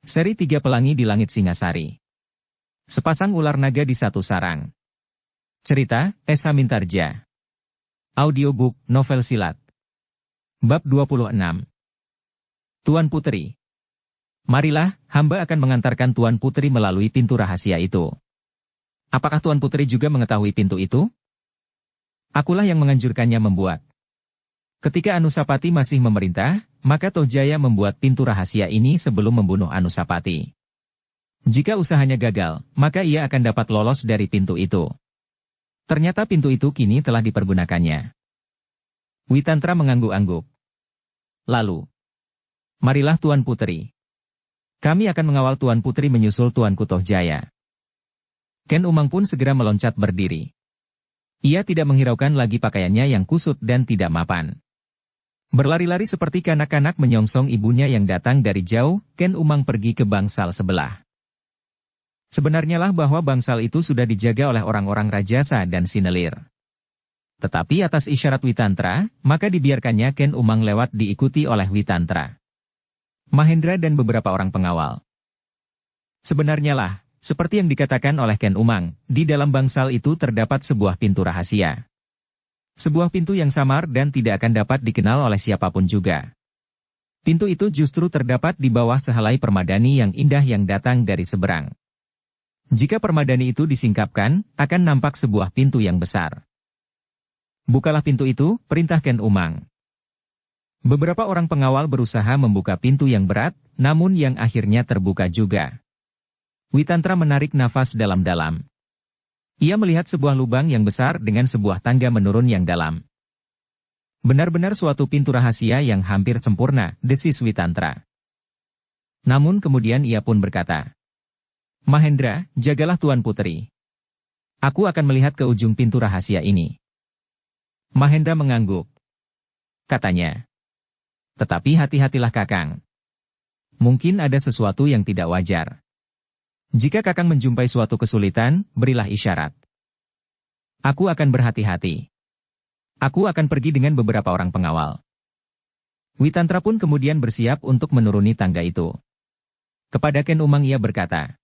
Seri 3 Pelangi di Langit Singasari. Sepasang ular naga di satu sarang. Cerita, Esa Mintarja. Audiobook, novel silat. Bab 26. Tuan Putri. Marilah, hamba akan mengantarkan Tuan Putri melalui pintu rahasia itu. Apakah Tuan Putri juga mengetahui pintu itu? Akulah yang menganjurkannya membuat. Ketika Anusapati masih memerintah, maka Tohjaya membuat pintu rahasia ini sebelum membunuh Anusapati. Jika usahanya gagal, maka ia akan dapat lolos dari pintu itu. Ternyata pintu itu kini telah dipergunakannya. Witantra mengangguk-angguk. Lalu, marilah Tuan Putri. Kami akan mengawal Tuan Putri menyusul Tuanku Tohjaya. Ken Umang pun segera meloncat berdiri. Ia tidak menghiraukan lagi pakaiannya yang kusut dan tidak mapan. Berlari-lari seperti kanak-kanak menyongsong ibunya yang datang dari jauh, Ken Umang pergi ke bangsal sebelah. Sebenarnya lah bahwa bangsal itu sudah dijaga oleh orang-orang Rajasa dan Sinelir. Tetapi atas isyarat Witantra, maka dibiarkannya Ken Umang lewat diikuti oleh Witantra, Mahendra dan beberapa orang pengawal. Sebenarnya lah, seperti yang dikatakan oleh Ken Umang, di dalam bangsal itu terdapat sebuah pintu rahasia. Sebuah pintu yang samar dan tidak akan dapat dikenal oleh siapapun juga. Pintu itu justru terdapat di bawah sehelai permadani yang indah yang datang dari seberang. Jika permadani itu disingkapkan, akan nampak sebuah pintu yang besar. Bukalah pintu itu, perintah Ken Umang. Beberapa orang pengawal berusaha membuka pintu yang berat, namun yang akhirnya terbuka juga. Witantra menarik nafas dalam-dalam. Ia melihat sebuah lubang yang besar dengan sebuah tangga menurun yang dalam. Benar-benar suatu pintu rahasia yang hampir sempurna, desis Witantra. Namun kemudian ia pun berkata, Mahendra, jagalah Tuan Putri. Aku akan melihat ke ujung pintu rahasia ini. Mahendra mengangguk. Katanya, tetapi hati-hatilah Kakang. Mungkin ada sesuatu yang tidak wajar. Jika Kakang menjumpai suatu kesulitan, berilah isyarat. Aku akan berhati-hati. Aku akan pergi dengan beberapa orang pengawal. Witantra pun kemudian bersiap untuk menuruni tangga itu. Kepada Ken Umang ia berkata,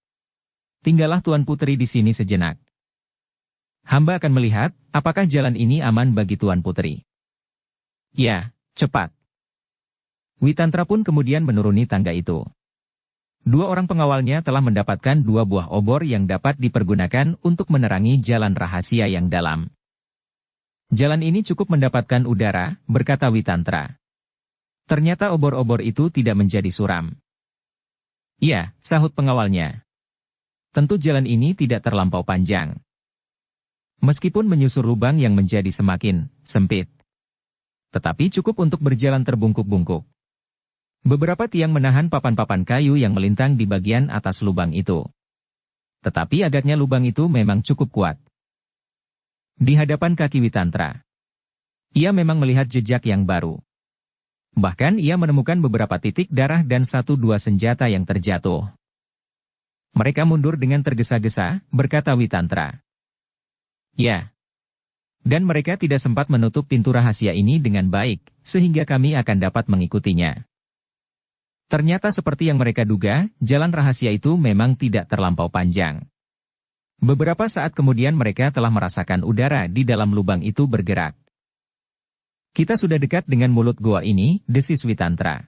tinggallah Tuan Putri di sini sejenak. Hamba akan melihat, apakah jalan ini aman bagi Tuan Putri. Ya, cepat. Witantra pun kemudian menuruni tangga itu. Dua orang pengawalnya telah mendapatkan dua buah obor yang dapat dipergunakan untuk menerangi jalan rahasia yang dalam. Jalan ini cukup mendapatkan udara, berkata Witantra. Ternyata obor-obor itu tidak menjadi suram. Iya, sahut pengawalnya. Tentu jalan ini tidak terlampau panjang. Meskipun menyusur lubang yang menjadi semakin sempit. Tetapi cukup untuk berjalan terbungkuk-bungkuk. Beberapa tiang menahan papan-papan kayu yang melintang di bagian atas lubang itu. Tetapi agaknya lubang itu memang cukup kuat. Di hadapan kaki Witantra, ia memang melihat jejak yang baru. Bahkan ia menemukan beberapa titik darah dan 1-2 senjata yang terjatuh. Mereka mundur dengan tergesa-gesa, berkata Witantra. Ya. Dan mereka tidak sempat menutup pintu rahasia ini dengan baik, sehingga kami akan dapat mengikutinya. Ternyata seperti yang mereka duga, jalan rahasia itu memang tidak terlampau panjang. Beberapa saat kemudian mereka telah merasakan udara di dalam lubang itu bergerak. Kita sudah dekat dengan mulut goa ini, desis Witantra.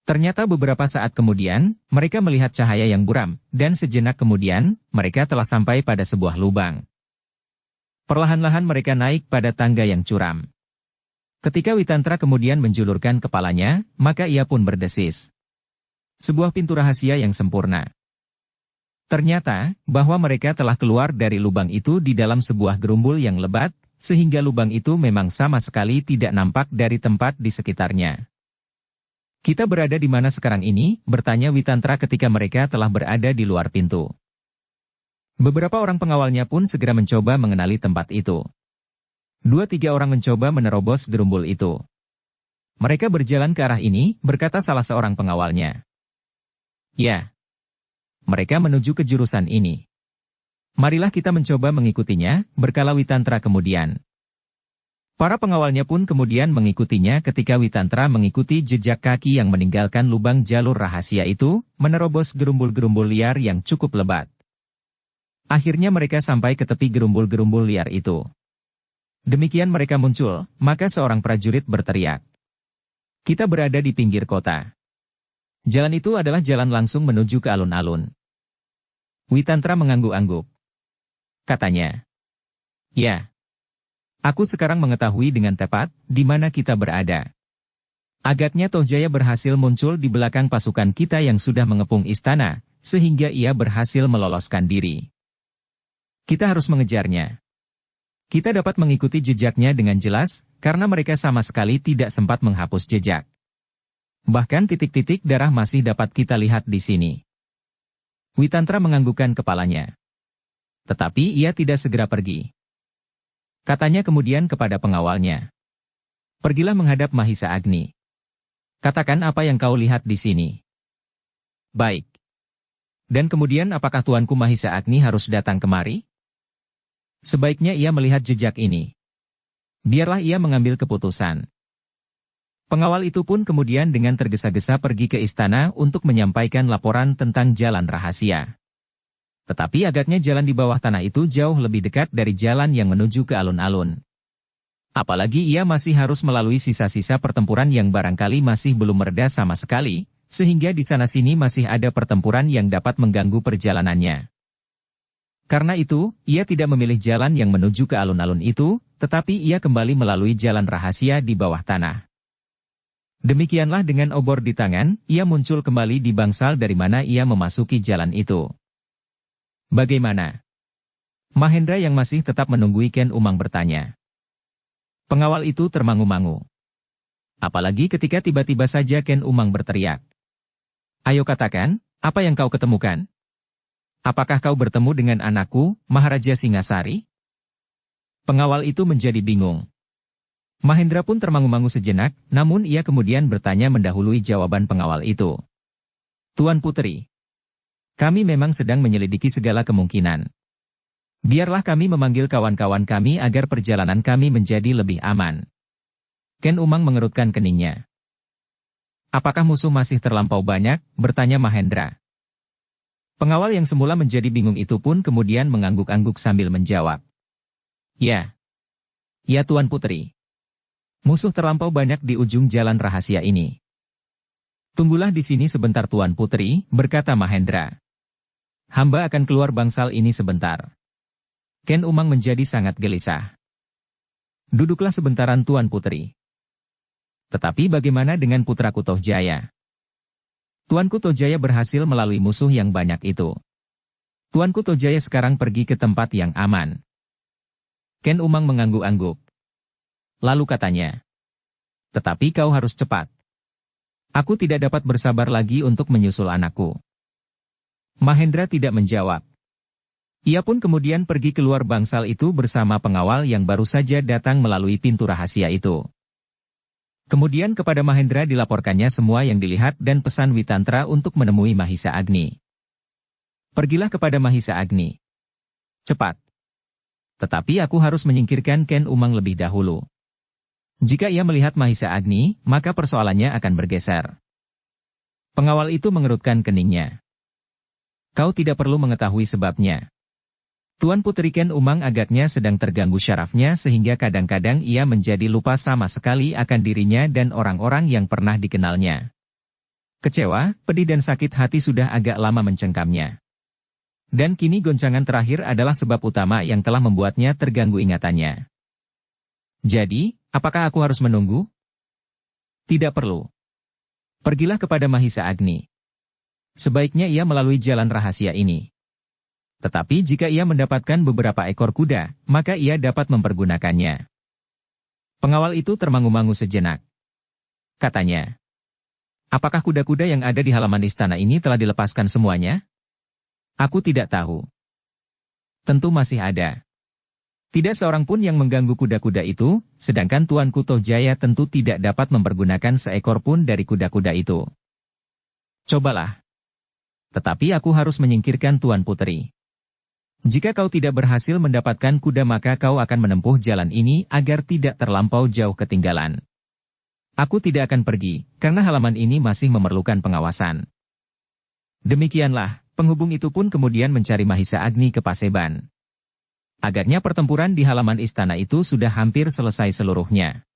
Ternyata beberapa saat kemudian, mereka melihat cahaya yang buram, dan sejenak kemudian, mereka telah sampai pada sebuah lubang. Perlahan-lahan mereka naik pada tangga yang curam. Ketika Witantra kemudian menjulurkan kepalanya, maka ia pun berdesis. Sebuah pintu rahasia yang sempurna. Ternyata, bahwa mereka telah keluar dari lubang itu di dalam sebuah gerumbul yang lebat, sehingga lubang itu memang sama sekali tidak nampak dari tempat di sekitarnya. Kita berada di mana sekarang ini? Bertanya Witantra ketika mereka telah berada di luar pintu. Beberapa orang pengawalnya pun segera mencoba mengenali tempat itu. 2-3 orang mencoba menerobos gerumbul itu. Mereka berjalan ke arah ini, berkata salah seorang pengawalnya. Ya. Mereka menuju ke jurusan ini. Marilah kita mencoba mengikutinya, berkala Witantra kemudian. Para pengawalnya pun kemudian mengikutinya ketika Witantra mengikuti jejak kaki yang meninggalkan lubang jalur rahasia itu, menerobos gerumbul-gerumbul liar yang cukup lebat. Akhirnya mereka sampai ke tepi gerumbul-gerumbul liar itu. Demikian mereka muncul, maka seorang prajurit berteriak. Kita berada di pinggir kota. Jalan itu adalah jalan langsung menuju ke alun-alun. Witantra mengangguk-angguk. Katanya. Ya. Aku sekarang mengetahui dengan tepat di mana kita berada. Agaknya Tohjaya berhasil muncul di belakang pasukan kita yang sudah mengepung istana, sehingga ia berhasil meloloskan diri. Kita harus mengejarnya. Kita dapat mengikuti jejaknya dengan jelas, karena mereka sama sekali tidak sempat menghapus jejak. Bahkan titik-titik darah masih dapat kita lihat di sini. Witantra menganggukkan kepalanya. Tetapi ia tidak segera pergi. Katanya kemudian kepada pengawalnya. Pergilah menghadap Mahisa Agni. Katakan apa yang kau lihat di sini. Baik. Dan kemudian apakah tuanku Mahisa Agni harus datang kemari? Sebaiknya ia melihat jejak ini. Biarlah ia mengambil keputusan. Pengawal itu pun kemudian dengan tergesa-gesa pergi ke istana untuk menyampaikan laporan tentang jalan rahasia. Tetapi agaknya jalan di bawah tanah itu jauh lebih dekat dari jalan yang menuju ke alun-alun. Apalagi ia masih harus melalui sisa-sisa pertempuran yang barangkali masih belum mereda sama sekali, sehingga di sana-sini masih ada pertempuran yang dapat mengganggu perjalanannya. Karena itu, ia tidak memilih jalan yang menuju ke alun-alun itu, tetapi ia kembali melalui jalan rahasia di bawah tanah. Demikianlah dengan obor di tangan, ia muncul kembali di bangsal dari mana ia memasuki jalan itu. Bagaimana? Mahendra yang masih tetap menunggu Ken Umang bertanya. Pengawal itu termangu-mangu. Apalagi ketika tiba-tiba saja Ken Umang berteriak. Ayo katakan, apa yang kau ketemukan? Apakah kau bertemu dengan anakku, Maharaja Singasari? Pengawal itu menjadi bingung. Mahendra pun termangu-mangu sejenak, namun ia kemudian bertanya mendahului jawaban pengawal itu. Tuan Puteri. Kami memang sedang menyelidiki segala kemungkinan. Biarlah kami memanggil kawan-kawan kami agar perjalanan kami menjadi lebih aman. Ken Umang mengerutkan keningnya. Apakah musuh masih terlampau banyak? Bertanya Mahendra. Pengawal yang semula menjadi bingung itu pun kemudian mengangguk-angguk sambil menjawab. Ya. Ya Tuan Puteri. Musuh terlampau banyak di ujung jalan rahasia ini. Tunggulah di sini sebentar Tuan Puteri, berkata Mahendra. Hamba akan keluar bangsal ini sebentar. Ken Umang menjadi sangat gelisah. Duduklah sebentaran Tuan Puteri. Tetapi bagaimana dengan putraku Tohjaya? Tuanku Tohjaya berhasil melalui musuh yang banyak itu. Tuanku Tohjaya sekarang pergi ke tempat yang aman. Ken Umang mengangguk-angguk. Lalu katanya. Tetapi kau harus cepat. Aku tidak dapat bersabar lagi untuk menyusul anakku. Mahendra tidak menjawab. Ia pun kemudian pergi keluar bangsal itu bersama pengawal yang baru saja datang melalui pintu rahasia itu. Kemudian kepada Mahendra dilaporkannya semua yang dilihat dan pesan Witantra untuk menemui Mahisa Agni. Pergilah kepada Mahisa Agni. Cepat. Tetapi aku harus menyingkirkan Ken Umang lebih dahulu. Jika ia melihat Mahisa Agni, maka persoalannya akan bergeser. Pengawal itu mengerutkan keningnya. Kau tidak perlu mengetahui sebabnya. Tuan Puteri Ken Umang agaknya sedang terganggu syarafnya sehingga kadang-kadang ia menjadi lupa sama sekali akan dirinya dan orang-orang yang pernah dikenalnya. Kecewa, pedih dan sakit hati sudah agak lama mencengkamnya. Dan kini goncangan terakhir adalah sebab utama yang telah membuatnya terganggu ingatannya. Jadi, apakah aku harus menunggu? Tidak perlu. Pergilah kepada Mahisa Agni. Sebaiknya ia melalui jalan rahasia ini. Tetapi jika ia mendapatkan beberapa ekor kuda, maka ia dapat mempergunakannya. Pengawal itu termangu-mangu sejenak. Katanya, apakah kuda-kuda yang ada di halaman istana ini telah dilepaskan semuanya? Aku tidak tahu. Tentu masih ada. Tidak seorang pun yang mengganggu kuda-kuda itu, sedangkan Tuanku Tohjaya tentu tidak dapat mempergunakan seekor pun dari kuda-kuda itu. Cobalah. Tetapi aku harus menyingkirkan Tuan Puteri. Jika kau tidak berhasil mendapatkan kuda maka kau akan menempuh jalan ini agar tidak terlampau jauh ketinggalan. Aku tidak akan pergi, karena halaman ini masih memerlukan pengawasan. Demikianlah, penghubung itu pun kemudian mencari Mahisa Agni ke Paseban. Agaknya pertempuran di halaman istana itu sudah hampir selesai seluruhnya.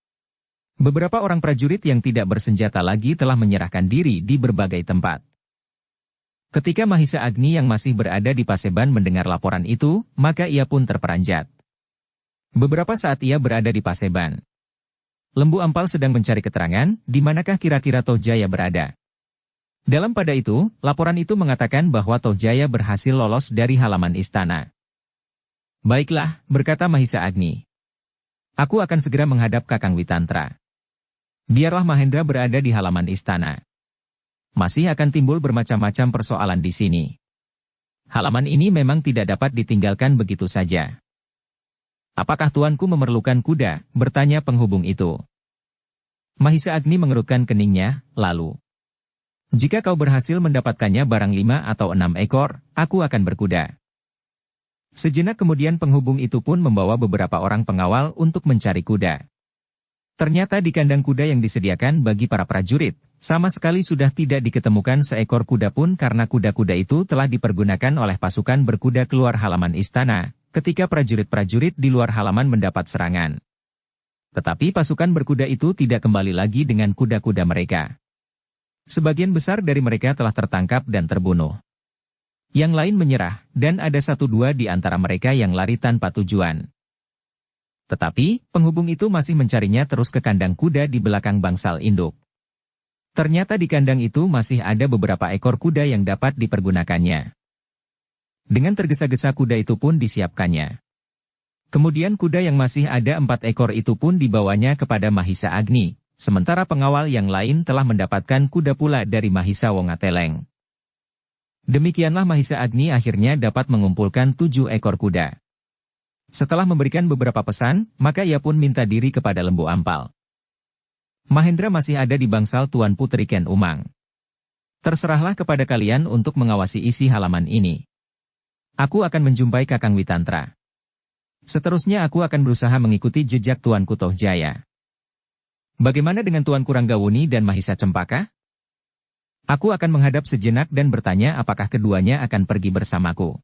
Beberapa orang prajurit yang tidak bersenjata lagi telah menyerahkan diri di berbagai tempat. Ketika Mahisa Agni yang masih berada di Paseban mendengar laporan itu, maka ia pun terperanjat. Beberapa saat ia berada di Paseban. Lembu Ampal sedang mencari keterangan, di manakah kira-kira Tohjaya berada. Dalam pada itu, laporan itu mengatakan bahwa Tohjaya berhasil lolos dari halaman istana. Baiklah, berkata Mahisa Agni. Aku akan segera menghadap Kakang Witantra. Biarlah Mahendra berada di halaman istana. Masih akan timbul bermacam-macam persoalan di sini. Halaman ini memang tidak dapat ditinggalkan begitu saja. Apakah tuanku memerlukan kuda? Bertanya penghubung itu. Mahisa Agni mengerutkan keningnya, lalu. Jika kau berhasil mendapatkannya barang 5 atau 6 ekor, aku akan berkuda. Sejenak kemudian penghubung itu pun membawa beberapa orang pengawal untuk mencari kuda. Ternyata di kandang kuda yang disediakan bagi para prajurit, sama sekali sudah tidak diketemukan seekor kuda pun karena kuda-kuda itu telah dipergunakan oleh pasukan berkuda keluar halaman istana, ketika prajurit-prajurit di luar halaman mendapat serangan. Tetapi pasukan berkuda itu tidak kembali lagi dengan kuda-kuda mereka. Sebagian besar dari mereka telah tertangkap dan terbunuh. Yang lain menyerah, dan ada 1-2 di antara mereka yang lari tanpa tujuan. Tetapi, penghubung itu masih mencarinya terus ke kandang kuda di belakang bangsal induk. Ternyata di kandang itu masih ada beberapa ekor kuda yang dapat dipergunakannya. Dengan tergesa-gesa kuda itu pun disiapkannya. Kemudian kuda yang masih ada 4 ekor itu pun dibawanya kepada Mahisa Agni, sementara pengawal yang lain telah mendapatkan kuda pula dari Mahisa Wongateleng. Demikianlah Mahisa Agni akhirnya dapat mengumpulkan 7 ekor kuda. Setelah memberikan beberapa pesan, maka ia pun minta diri kepada Lembu Ampal. Mahendra masih ada di bangsal Tuan Putri Ken Umang. Terserahlah kepada kalian untuk mengawasi isi halaman ini. Aku akan menjumpai Kakang Witantra. Seterusnya aku akan berusaha mengikuti jejak Tuanku Tohjaya. Bagaimana dengan Tuanku Ranggawuni dan Mahisa Cempaka? Aku akan menghadap sejenak dan bertanya apakah keduanya akan pergi bersamaku.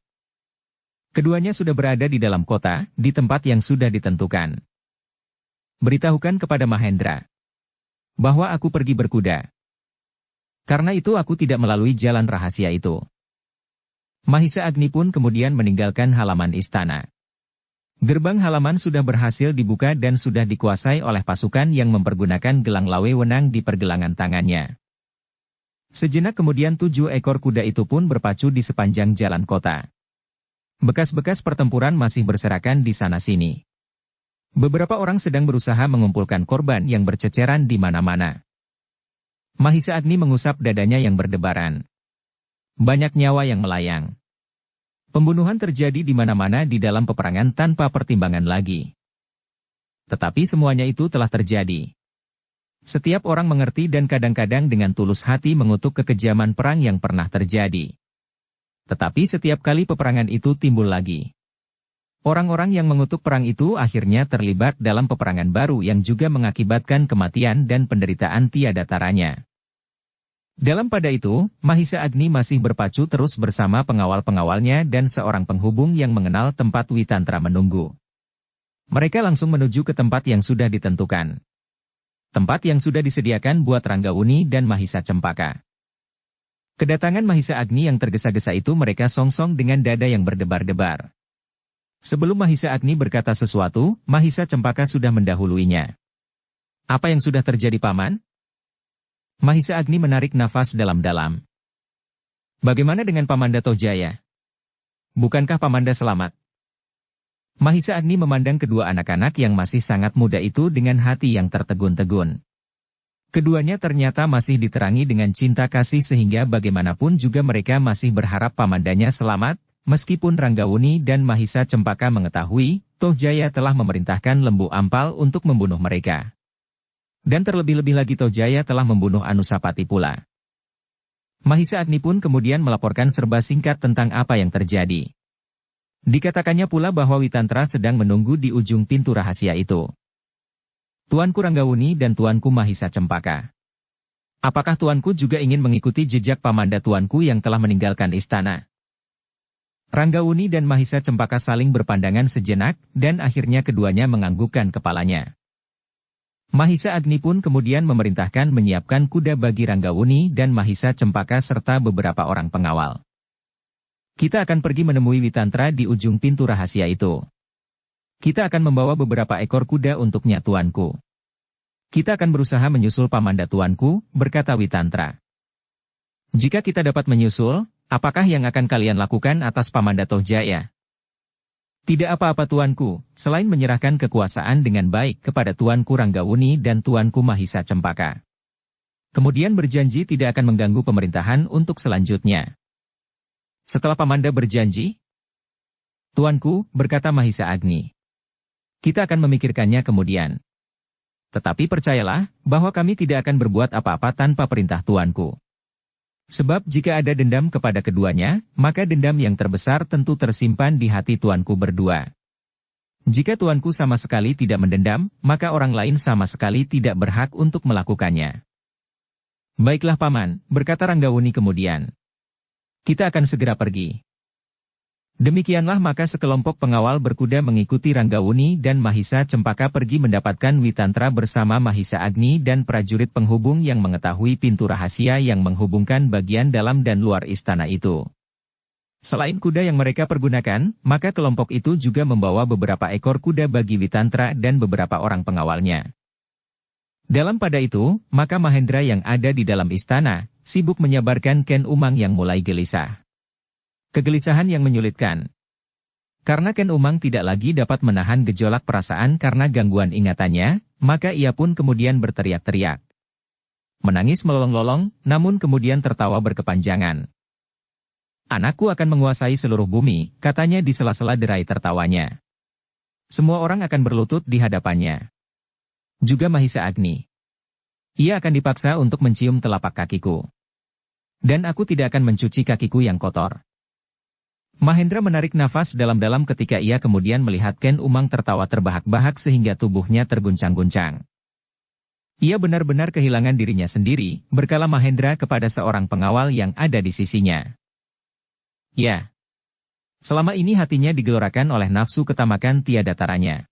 Keduanya sudah berada di dalam kota, di tempat yang sudah ditentukan. Beritahukan kepada Mahendra bahwa aku pergi berkuda. Karena itu aku tidak melalui jalan rahasia itu. Mahisa Agni pun kemudian meninggalkan halaman istana. Gerbang halaman sudah berhasil dibuka dan sudah dikuasai oleh pasukan yang mempergunakan gelang lawe wenang di pergelangan tangannya. Sejenak kemudian 7 ekor kuda itu pun berpacu di sepanjang jalan kota. Bekas-bekas pertempuran masih berserakan di sana-sini. Beberapa orang sedang berusaha mengumpulkan korban yang berceceran di mana-mana. Mahisa Agni mengusap dadanya yang berdebaran. Banyak nyawa yang melayang. Pembunuhan terjadi di mana-mana di dalam peperangan tanpa pertimbangan lagi. Tetapi semuanya itu telah terjadi. Setiap orang mengerti dan kadang-kadang dengan tulus hati mengutuk kekejaman perang yang pernah terjadi. Tetapi setiap kali peperangan itu timbul lagi. Orang-orang yang mengutuk perang itu akhirnya terlibat dalam peperangan baru yang juga mengakibatkan kematian dan penderitaan tiada taranya. Dalam pada itu, Mahisa Agni masih berpacu terus bersama pengawal-pengawalnya dan seorang penghubung yang mengenal tempat Witantra menunggu. Mereka langsung menuju ke tempat yang sudah ditentukan. Tempat yang sudah disediakan buat Ranggawuni dan Mahisa Cempaka. Kedatangan Mahisa Agni yang tergesa-gesa itu mereka songsong dengan dada yang berdebar-debar. Sebelum Mahisa Agni berkata sesuatu, Mahisa Cempaka sudah mendahuluinya. Apa yang sudah terjadi Paman? Mahisa Agni menarik nafas dalam-dalam. Bagaimana dengan Pamanda Tohjaya? Bukankah Pamanda selamat? Mahisa Agni memandang kedua anak-anak yang masih sangat muda itu dengan hati yang tertegun-tegun. Keduanya ternyata masih diterangi dengan cinta kasih sehingga bagaimanapun juga mereka masih berharap pamandanya selamat, meskipun Ranggawuni dan Mahisa Cempaka mengetahui, Tohjaya telah memerintahkan Lembu Ampal untuk membunuh mereka. Dan terlebih-lebih lagi Tohjaya telah membunuh Anusapati pula. Mahisa Agni pun kemudian melaporkan serba singkat tentang apa yang terjadi. Dikatakannya pula bahwa Witantra sedang menunggu di ujung pintu rahasia itu. Tuanku Ranggawuni dan Tuanku Mahisa Cempaka. Apakah Tuanku juga ingin mengikuti jejak pamanda Tuanku yang telah meninggalkan istana? Ranggawuni dan Mahisa Cempaka saling berpandangan sejenak, dan akhirnya keduanya menganggukkan kepalanya. Mahisa Agni pun kemudian memerintahkan menyiapkan kuda bagi Ranggawuni dan Mahisa Cempaka serta beberapa orang pengawal. Kita akan pergi menemui Witantra di ujung pintu rahasia itu. Kita akan membawa beberapa ekor kuda untuknya Tuanku. Kita akan berusaha menyusul pamanda Tuanku, berkata Witantra. Jika kita dapat menyusul, apakah yang akan kalian lakukan atas pamanda Tohjaya? Tidak apa-apa Tuanku, selain menyerahkan kekuasaan dengan baik kepada Tuanku Ranggawuni dan Tuanku Mahisa Cempaka. Kemudian berjanji tidak akan mengganggu pemerintahan untuk selanjutnya. Setelah pamanda berjanji, Tuanku, berkata Mahisa Agni. Kita akan memikirkannya kemudian. Tetapi percayalah, bahwa kami tidak akan berbuat apa-apa tanpa perintah Tuanku. Sebab jika ada dendam kepada keduanya, maka dendam yang terbesar tentu tersimpan di hati Tuanku berdua. Jika Tuanku sama sekali tidak mendendam, maka orang lain sama sekali tidak berhak untuk melakukannya. Baiklah Paman, berkata Ranggawuni kemudian. Kita akan segera pergi. Demikianlah maka sekelompok pengawal berkuda mengikuti Ranggawuni dan Mahisa Cempaka pergi mendapatkan Witantra bersama Mahisa Agni dan prajurit penghubung yang mengetahui pintu rahasia yang menghubungkan bagian dalam dan luar istana itu. Selain kuda yang mereka pergunakan, maka kelompok itu juga membawa beberapa ekor kuda bagi Witantra dan beberapa orang pengawalnya. Dalam pada itu, maka Mahendra yang ada di dalam istana, sibuk menyabarkan Ken Umang yang mulai gelisah. Kegelisahan yang menyulitkan. Karena Ken Umang tidak lagi dapat menahan gejolak perasaan karena gangguan ingatannya, maka ia pun kemudian berteriak-teriak. Menangis melolong-lolong, namun kemudian tertawa berkepanjangan. Anakku akan menguasai seluruh bumi, katanya di sela-sela derai tertawanya. Semua orang akan berlutut di hadapannya. Juga Mahisa Agni. Ia akan dipaksa untuk mencium telapak kakiku. Dan aku tidak akan mencuci kakiku yang kotor. Mahendra menarik nafas dalam-dalam ketika ia kemudian melihat Ken Umang tertawa terbahak-bahak sehingga tubuhnya terguncang-guncang. Ia benar-benar kehilangan dirinya sendiri, berkala Mahendra kepada seorang pengawal yang ada di sisinya. Ya. Selama ini hatinya digelorakan oleh nafsu ketamakan tiada taranya.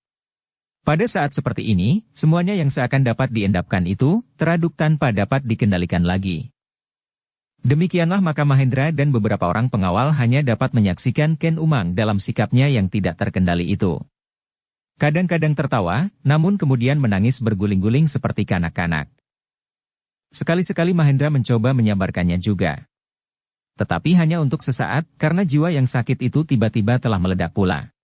Pada saat seperti ini, semuanya yang seakan dapat diendapkan itu, teraduk tanpa dapat dikendalikan lagi. Demikianlah maka Mahendra dan beberapa orang pengawal hanya dapat menyaksikan Ken Umang dalam sikapnya yang tidak terkendali itu. Kadang-kadang tertawa, namun kemudian menangis berguling-guling seperti kanak-kanak. Sekali-sekali Mahendra mencoba menyabarkannya juga. Tetapi hanya untuk sesaat, karena jiwa yang sakit itu tiba-tiba telah meledak pula.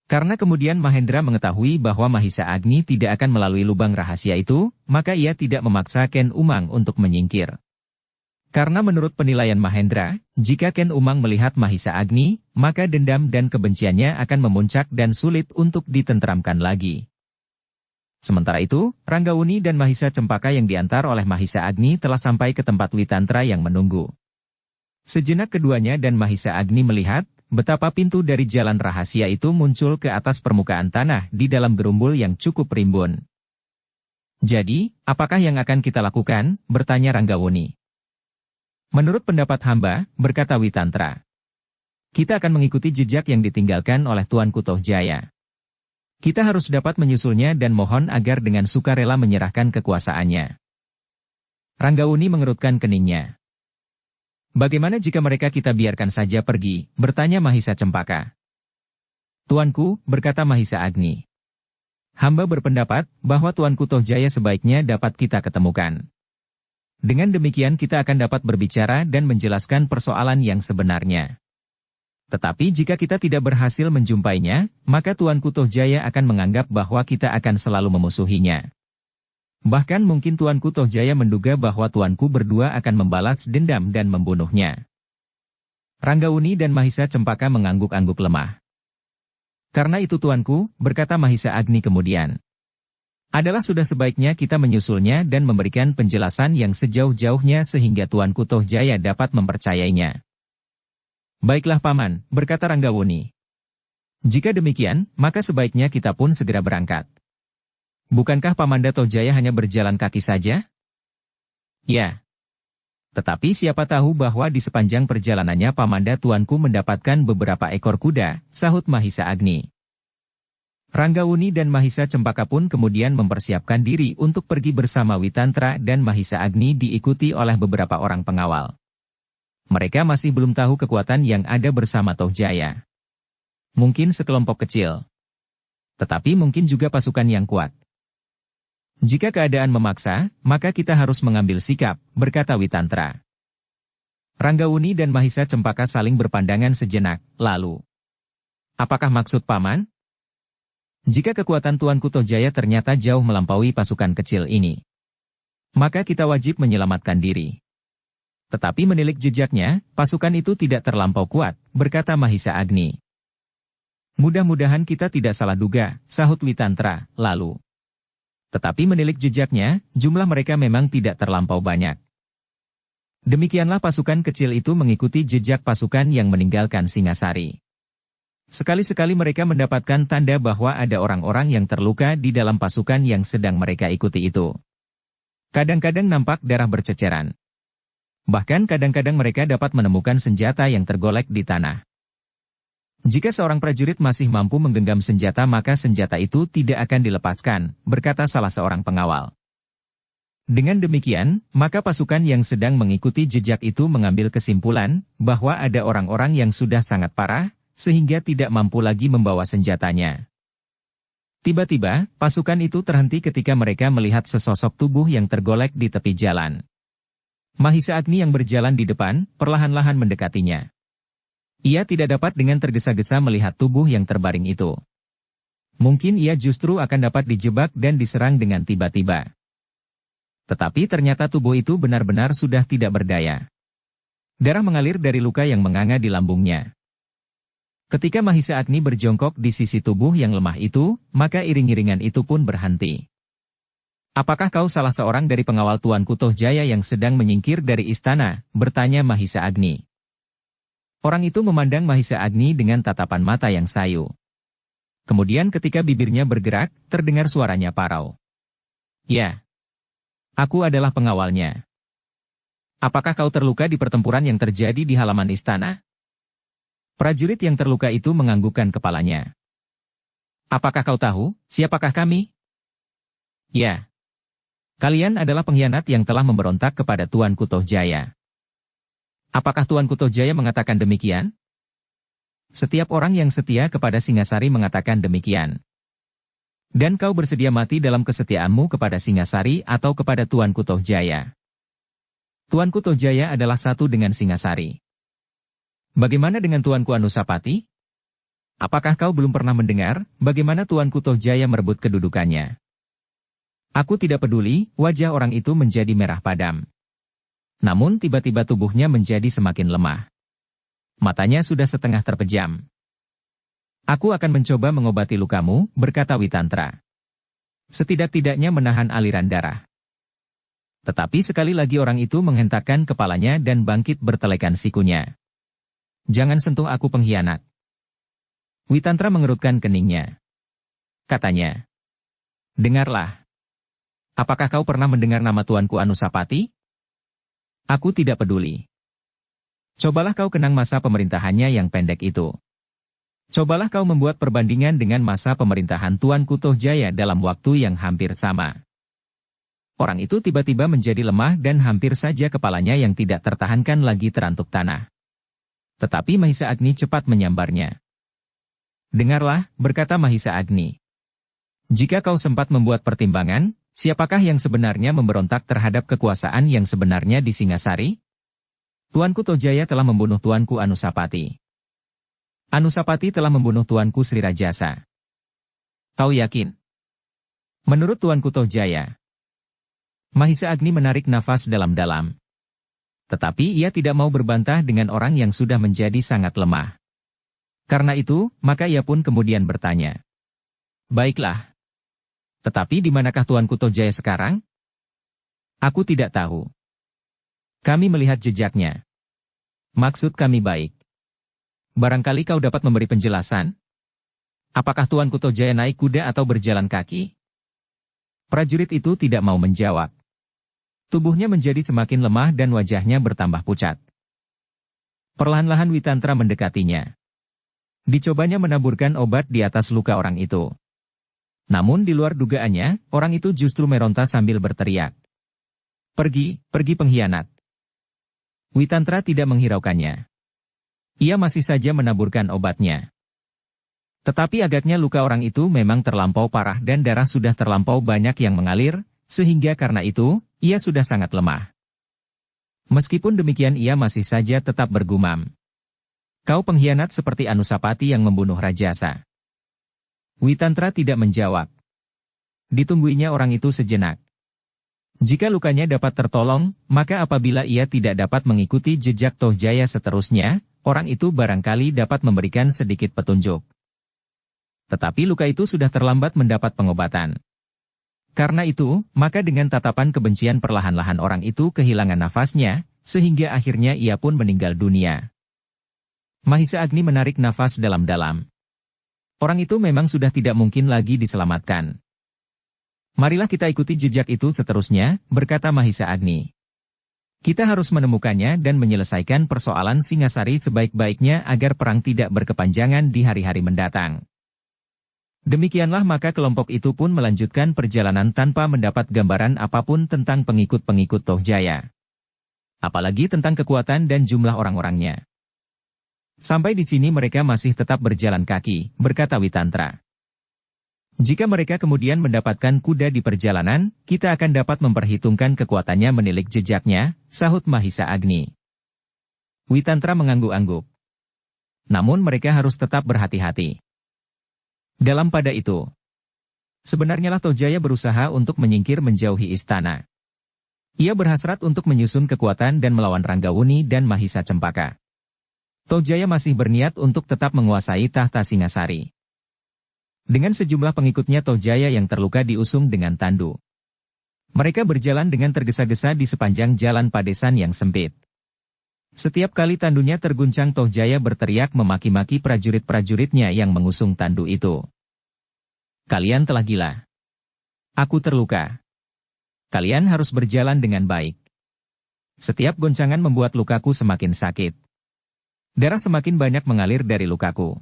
Karena kemudian Mahendra mengetahui bahwa Mahisa Agni tidak akan melalui lubang rahasia itu, maka ia tidak memaksa Ken Umang untuk menyingkir. Karena menurut penilaian Mahendra, jika Ken Umang melihat Mahisa Agni, maka dendam dan kebenciannya akan memuncak dan sulit untuk ditenteramkan lagi. Sementara itu, Ranggawuni dan Mahisa Cempaka yang diantar oleh Mahisa Agni telah sampai ke tempat Witantra yang menunggu. Sejenak keduanya dan Mahisa Agni melihat, betapa pintu dari jalan rahasia itu muncul ke atas permukaan tanah di dalam gerumbul yang cukup rimbun. Jadi, apakah yang akan kita lakukan? Bertanya Ranggawuni. Menurut pendapat hamba, berkata Witantra. Kita akan mengikuti jejak yang ditinggalkan oleh Tuanku Tohjaya. Kita harus dapat menyusulnya dan mohon agar dengan sukarela menyerahkan kekuasaannya. Ranggawuni mengerutkan keningnya. Bagaimana jika mereka kita biarkan saja pergi, bertanya Mahisa Cempaka. Tuanku, berkata Mahisa Agni. Hamba berpendapat bahwa Tuanku Tohjaya sebaiknya dapat kita ketemukan. Dengan demikian kita akan dapat berbicara dan menjelaskan persoalan yang sebenarnya. Tetapi jika kita tidak berhasil menjumpainya, maka Tuanku Tohjaya akan menganggap bahwa kita akan selalu memusuhinya. Bahkan mungkin Tuanku Tohjaya menduga bahwa Tuanku berdua akan membalas dendam dan membunuhnya. Ranggawuni dan Mahisa Cempaka mengangguk-angguk lemah. Karena itu Tuanku, berkata Mahisa Agni kemudian. Adalah sudah sebaiknya kita menyusulnya dan memberikan penjelasan yang sejauh-jauhnya sehingga Tuanku Tohjaya dapat mempercayainya. Baiklah Paman, berkata Ranggawuni. Jika demikian, maka sebaiknya kita pun segera berangkat. Bukankah Pamanda Tohjaya hanya berjalan kaki saja? Ya. Tetapi siapa tahu bahwa di sepanjang perjalanannya Pamanda tuanku mendapatkan beberapa ekor kuda, sahut Mahisa Agni. Ranggawuni dan Mahisa Cempaka pun kemudian mempersiapkan diri untuk pergi bersama Witantra dan Mahisa Agni diikuti oleh beberapa orang pengawal. Mereka masih belum tahu kekuatan yang ada bersama Tohjaya. Mungkin sekelompok kecil. Tetapi mungkin juga pasukan yang kuat. Jika keadaan memaksa, maka kita harus mengambil sikap, berkata Witantra. Ranggawuni dan Mahisa Cempaka saling berpandangan sejenak, lalu. Apakah maksud paman? Jika kekuatan Tuanku Tohjaya ternyata jauh melampaui pasukan kecil ini, maka kita wajib menyelamatkan diri. Tetapi menilik jejaknya, pasukan itu tidak terlampau kuat, berkata Mahisa Agni. Mudah-mudahan kita tidak salah duga, sahut Witantra, lalu. Tetapi menilik jejaknya, jumlah mereka memang tidak terlampau banyak. Demikianlah pasukan kecil itu mengikuti jejak pasukan yang meninggalkan Singasari. Sekali-sekali mereka mendapatkan tanda bahwa ada orang-orang yang terluka di dalam pasukan yang sedang mereka ikuti itu. Kadang-kadang nampak darah berceceran. Bahkan kadang-kadang mereka dapat menemukan senjata yang tergolek di tanah. Jika seorang prajurit masih mampu menggenggam senjata maka senjata itu tidak akan dilepaskan, berkata salah seorang pengawal. Dengan demikian, maka pasukan yang sedang mengikuti jejak itu mengambil kesimpulan bahwa ada orang-orang yang sudah sangat parah, sehingga tidak mampu lagi membawa senjatanya. Tiba-tiba, pasukan itu terhenti ketika mereka melihat sesosok tubuh yang tergolek di tepi jalan. Mahisa Agni yang berjalan di depan, perlahan-lahan mendekatinya. Ia tidak dapat dengan tergesa-gesa melihat tubuh yang terbaring itu. Mungkin ia justru akan dapat dijebak dan diserang dengan tiba-tiba. Tetapi ternyata tubuh itu benar-benar sudah tidak berdaya. Darah mengalir dari luka yang menganga di lambungnya. Ketika Mahisa Agni berjongkok di sisi tubuh yang lemah itu, maka iring-iringan itu pun berhenti. Apakah kau salah seorang dari pengawal Tuanku Tohjaya yang sedang menyingkir dari istana? Bertanya Mahisa Agni. Orang itu memandang Mahisa Agni dengan tatapan mata yang sayu. Kemudian ketika bibirnya bergerak, terdengar suaranya parau. Ya, aku adalah pengawalnya. Apakah kau terluka di pertempuran yang terjadi di halaman istana? Prajurit yang terluka itu menganggukkan kepalanya. Apakah kau tahu, siapakah kami? Ya. Kalian adalah pengkhianat yang telah memberontak kepada Tuanku Tohjaya. Apakah Tuanku Tohjaya mengatakan demikian? Setiap orang yang setia kepada Singasari mengatakan demikian. Dan kau bersedia mati dalam kesetiaanmu kepada Singasari atau kepada Tuanku Tohjaya? Tuanku Tohjaya adalah satu dengan Singasari. Bagaimana dengan Tuanku Anusapati? Apakah kau belum pernah mendengar bagaimana Tuanku Tohjaya merebut kedudukannya? Aku tidak peduli, wajah orang itu menjadi merah padam. Namun tiba-tiba tubuhnya menjadi semakin lemah. Matanya sudah setengah terpejam. Aku akan mencoba mengobati lukamu, berkata Witantra. Setidak-tidaknya menahan aliran darah. Tetapi sekali lagi orang itu menghentakkan kepalanya dan bangkit bertelekan sikunya. Jangan sentuh aku pengkhianat. Witantra mengerutkan keningnya. Katanya. Dengarlah. Apakah kau pernah mendengar nama Tuanku Anusapati? Aku tidak peduli. Cobalah kau kenang masa pemerintahannya yang pendek itu. Cobalah kau membuat perbandingan dengan masa pemerintahan Tuanku Tohjaya dalam waktu yang hampir sama. Orang itu tiba-tiba menjadi lemah dan hampir saja kepalanya yang tidak tertahankan lagi terantuk tanah. Tetapi Mahisa Agni cepat menyambarnya. Dengarlah, berkata Mahisa Agni. Jika kau sempat membuat pertimbangan, siapakah yang sebenarnya memberontak terhadap kekuasaan yang sebenarnya di Singasari? Tuanku Tohjaya telah membunuh Tuanku Anusapati. Anusapati telah membunuh Tuanku Sri Rajasa. Kau yakin? Menurut Tuanku Tohjaya. Mahisa Agni menarik nafas dalam-dalam. Tetapi ia tidak mau berbantah dengan orang yang sudah menjadi sangat lemah. Karena itu, maka ia pun kemudian bertanya. Baiklah. Tetapi di manakah Tuanku Tohjaya sekarang? Aku tidak tahu. Kami melihat jejaknya. Maksud kami baik. Barangkali kau dapat memberi penjelasan? Apakah Tuanku Tojaya naik kuda atau berjalan kaki? Prajurit itu tidak mau menjawab. Tubuhnya menjadi semakin lemah dan wajahnya bertambah pucat. Perlahan-lahan Witantra mendekatinya. Dicobanya menaburkan obat di atas luka orang itu. Namun di luar dugaannya, orang itu justru meronta sambil berteriak. Pergi, pergi pengkhianat. Witantra tidak menghiraukannya. Ia masih saja menaburkan obatnya. Tetapi agaknya luka orang itu memang terlampau parah dan darah sudah terlampau banyak yang mengalir, sehingga karena itu, ia sudah sangat lemah. Meskipun demikian ia masih saja tetap bergumam. Kau pengkhianat seperti Anusapati yang membunuh Rajasa. Witantra tidak menjawab. Ditungguinya orang itu sejenak. Jika lukanya dapat tertolong, maka apabila ia tidak dapat mengikuti jejak Tohjaya seterusnya, orang itu barangkali dapat memberikan sedikit petunjuk. Tetapi luka itu sudah terlambat mendapat pengobatan. Karena itu, maka dengan tatapan kebencian perlahan-lahan orang itu kehilangan nafasnya, sehingga akhirnya ia pun meninggal dunia. Mahisa Agni menarik nafas dalam-dalam. Orang itu memang sudah tidak mungkin lagi diselamatkan. Marilah kita ikuti jejak itu seterusnya, berkata Mahisa Agni. Kita harus menemukannya dan menyelesaikan persoalan Singasari sebaik-baiknya agar perang tidak berkepanjangan di hari-hari mendatang. Demikianlah maka kelompok itu pun melanjutkan perjalanan tanpa mendapat gambaran apapun tentang pengikut-pengikut Tohjaya. Apalagi tentang kekuatan dan jumlah orang-orangnya. Sampai di sini mereka masih tetap berjalan kaki, berkata Witantra. Jika mereka kemudian mendapatkan kuda di perjalanan, kita akan dapat memperhitungkan kekuatannya menilik jejaknya, sahut Mahisa Agni. Witantra mengangguk-angguk. Namun mereka harus tetap berhati-hati. Dalam pada itu, sebenarnya lah Tojaya berusaha untuk menyingkir menjauhi istana. Ia berhasrat untuk menyusun kekuatan dan melawan Ranggawuni dan Mahisa Cempaka. Tojaya masih berniat untuk tetap menguasai tahta Singasari. Dengan sejumlah pengikutnya Tojaya yang terluka diusung dengan tandu. Mereka berjalan dengan tergesa-gesa di sepanjang jalan padesan yang sempit. Setiap kali tandunya terguncang Tojaya berteriak memaki-maki prajurit-prajuritnya yang mengusung tandu itu. Kalian telah gila. Aku terluka. Kalian harus berjalan dengan baik. Setiap goncangan membuat lukaku semakin sakit. Darah semakin banyak mengalir dari lukaku.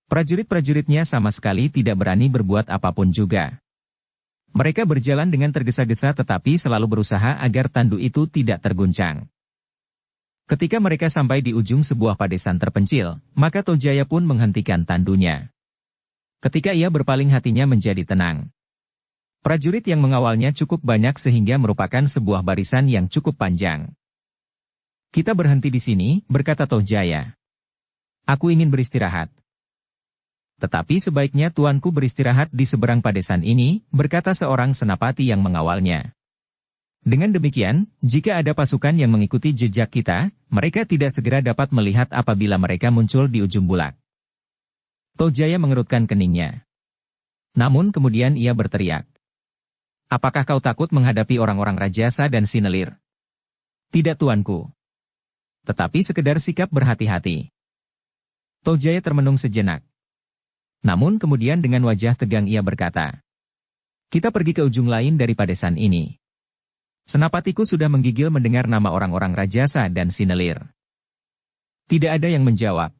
Prajurit-prajuritnya sama sekali tidak berani berbuat apapun juga. Mereka berjalan dengan tergesa-gesa tetapi selalu berusaha agar tandu itu tidak terguncang. Ketika mereka sampai di ujung sebuah padesan terpencil, maka Tojaya pun menghentikan tandunya. Ketika ia berpaling hatinya menjadi tenang. Prajurit yang mengawalnya cukup banyak sehingga merupakan sebuah barisan yang cukup panjang. Kita berhenti di sini, berkata Tojaya. Aku ingin beristirahat. Tetapi sebaiknya tuanku beristirahat di seberang padesan ini, berkata seorang senapati yang mengawalnya. Dengan demikian, jika ada pasukan yang mengikuti jejak kita, mereka tidak segera dapat melihat apabila mereka muncul di ujung bulak. Tojaya mengerutkan keningnya. Namun kemudian ia berteriak. Apakah kau takut menghadapi orang-orang Rajasa dan Sinelir? Tidak tuanku. Tetapi sekedar sikap berhati-hati. Tojaya termenung sejenak. Namun kemudian dengan wajah tegang ia berkata. Kita pergi ke ujung lain dari padesan ini. Senapatiku sudah menggigil mendengar nama orang-orang Rajasa dan Sinelir. Tidak ada yang menjawab.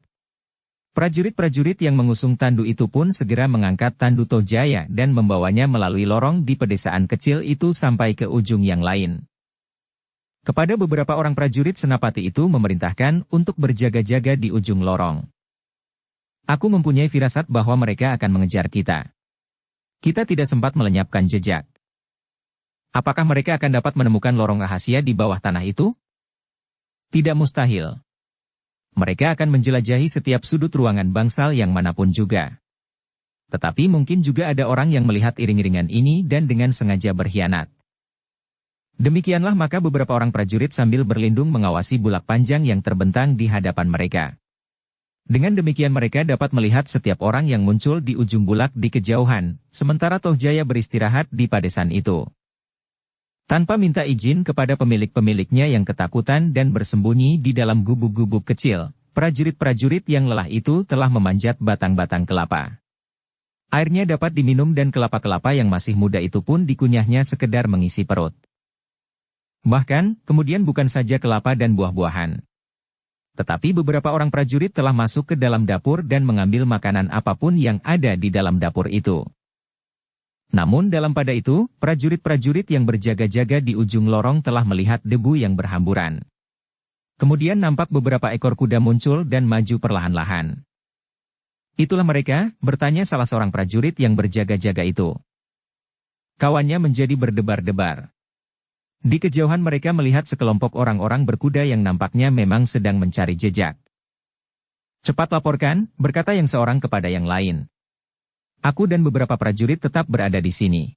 Prajurit-prajurit yang mengusung tandu itu pun segera mengangkat tandu Tojaya dan membawanya melalui lorong di pedesaan kecil itu sampai ke ujung yang lain. Kepada beberapa orang prajurit senapati itu memerintahkan untuk berjaga-jaga di ujung lorong. Aku mempunyai firasat bahwa mereka akan mengejar kita. Kita tidak sempat melenyapkan jejak. Apakah mereka akan dapat menemukan lorong rahasia di bawah tanah itu? Tidak mustahil. Mereka akan menjelajahi setiap sudut ruangan bangsal yang manapun juga. Tetapi mungkin juga ada orang yang melihat iring-iringan ini dan dengan sengaja berkhianat. Demikianlah maka beberapa orang prajurit sambil berlindung mengawasi bulak panjang yang terbentang di hadapan mereka. Dengan demikian mereka dapat melihat setiap orang yang muncul di ujung bulak di kejauhan, sementara Tojaya beristirahat di padesan itu. Tanpa minta izin kepada pemilik-pemiliknya yang ketakutan dan bersembunyi di dalam gubuk-gubuk kecil, prajurit-prajurit yang lelah itu telah memanjat batang-batang kelapa. Airnya dapat diminum dan kelapa-kelapa yang masih muda itu pun dikunyahnya sekedar mengisi perut. Bahkan, kemudian bukan saja kelapa dan buah-buahan. Tetapi beberapa orang prajurit telah masuk ke dalam dapur dan mengambil makanan apapun yang ada di dalam dapur itu. Namun dalam pada itu, prajurit-prajurit yang berjaga-jaga di ujung lorong telah melihat debu yang berhamburan. Kemudian nampak beberapa ekor kuda muncul dan maju perlahan-lahan. Itulah mereka, bertanya salah seorang prajurit yang berjaga-jaga itu. Kawannya menjadi berdebar-debar. Di kejauhan mereka melihat sekelompok orang-orang berkuda yang nampaknya memang sedang mencari jejak. "Cepat laporkan," berkata yang seorang kepada yang lain. "Aku dan beberapa prajurit tetap berada di sini."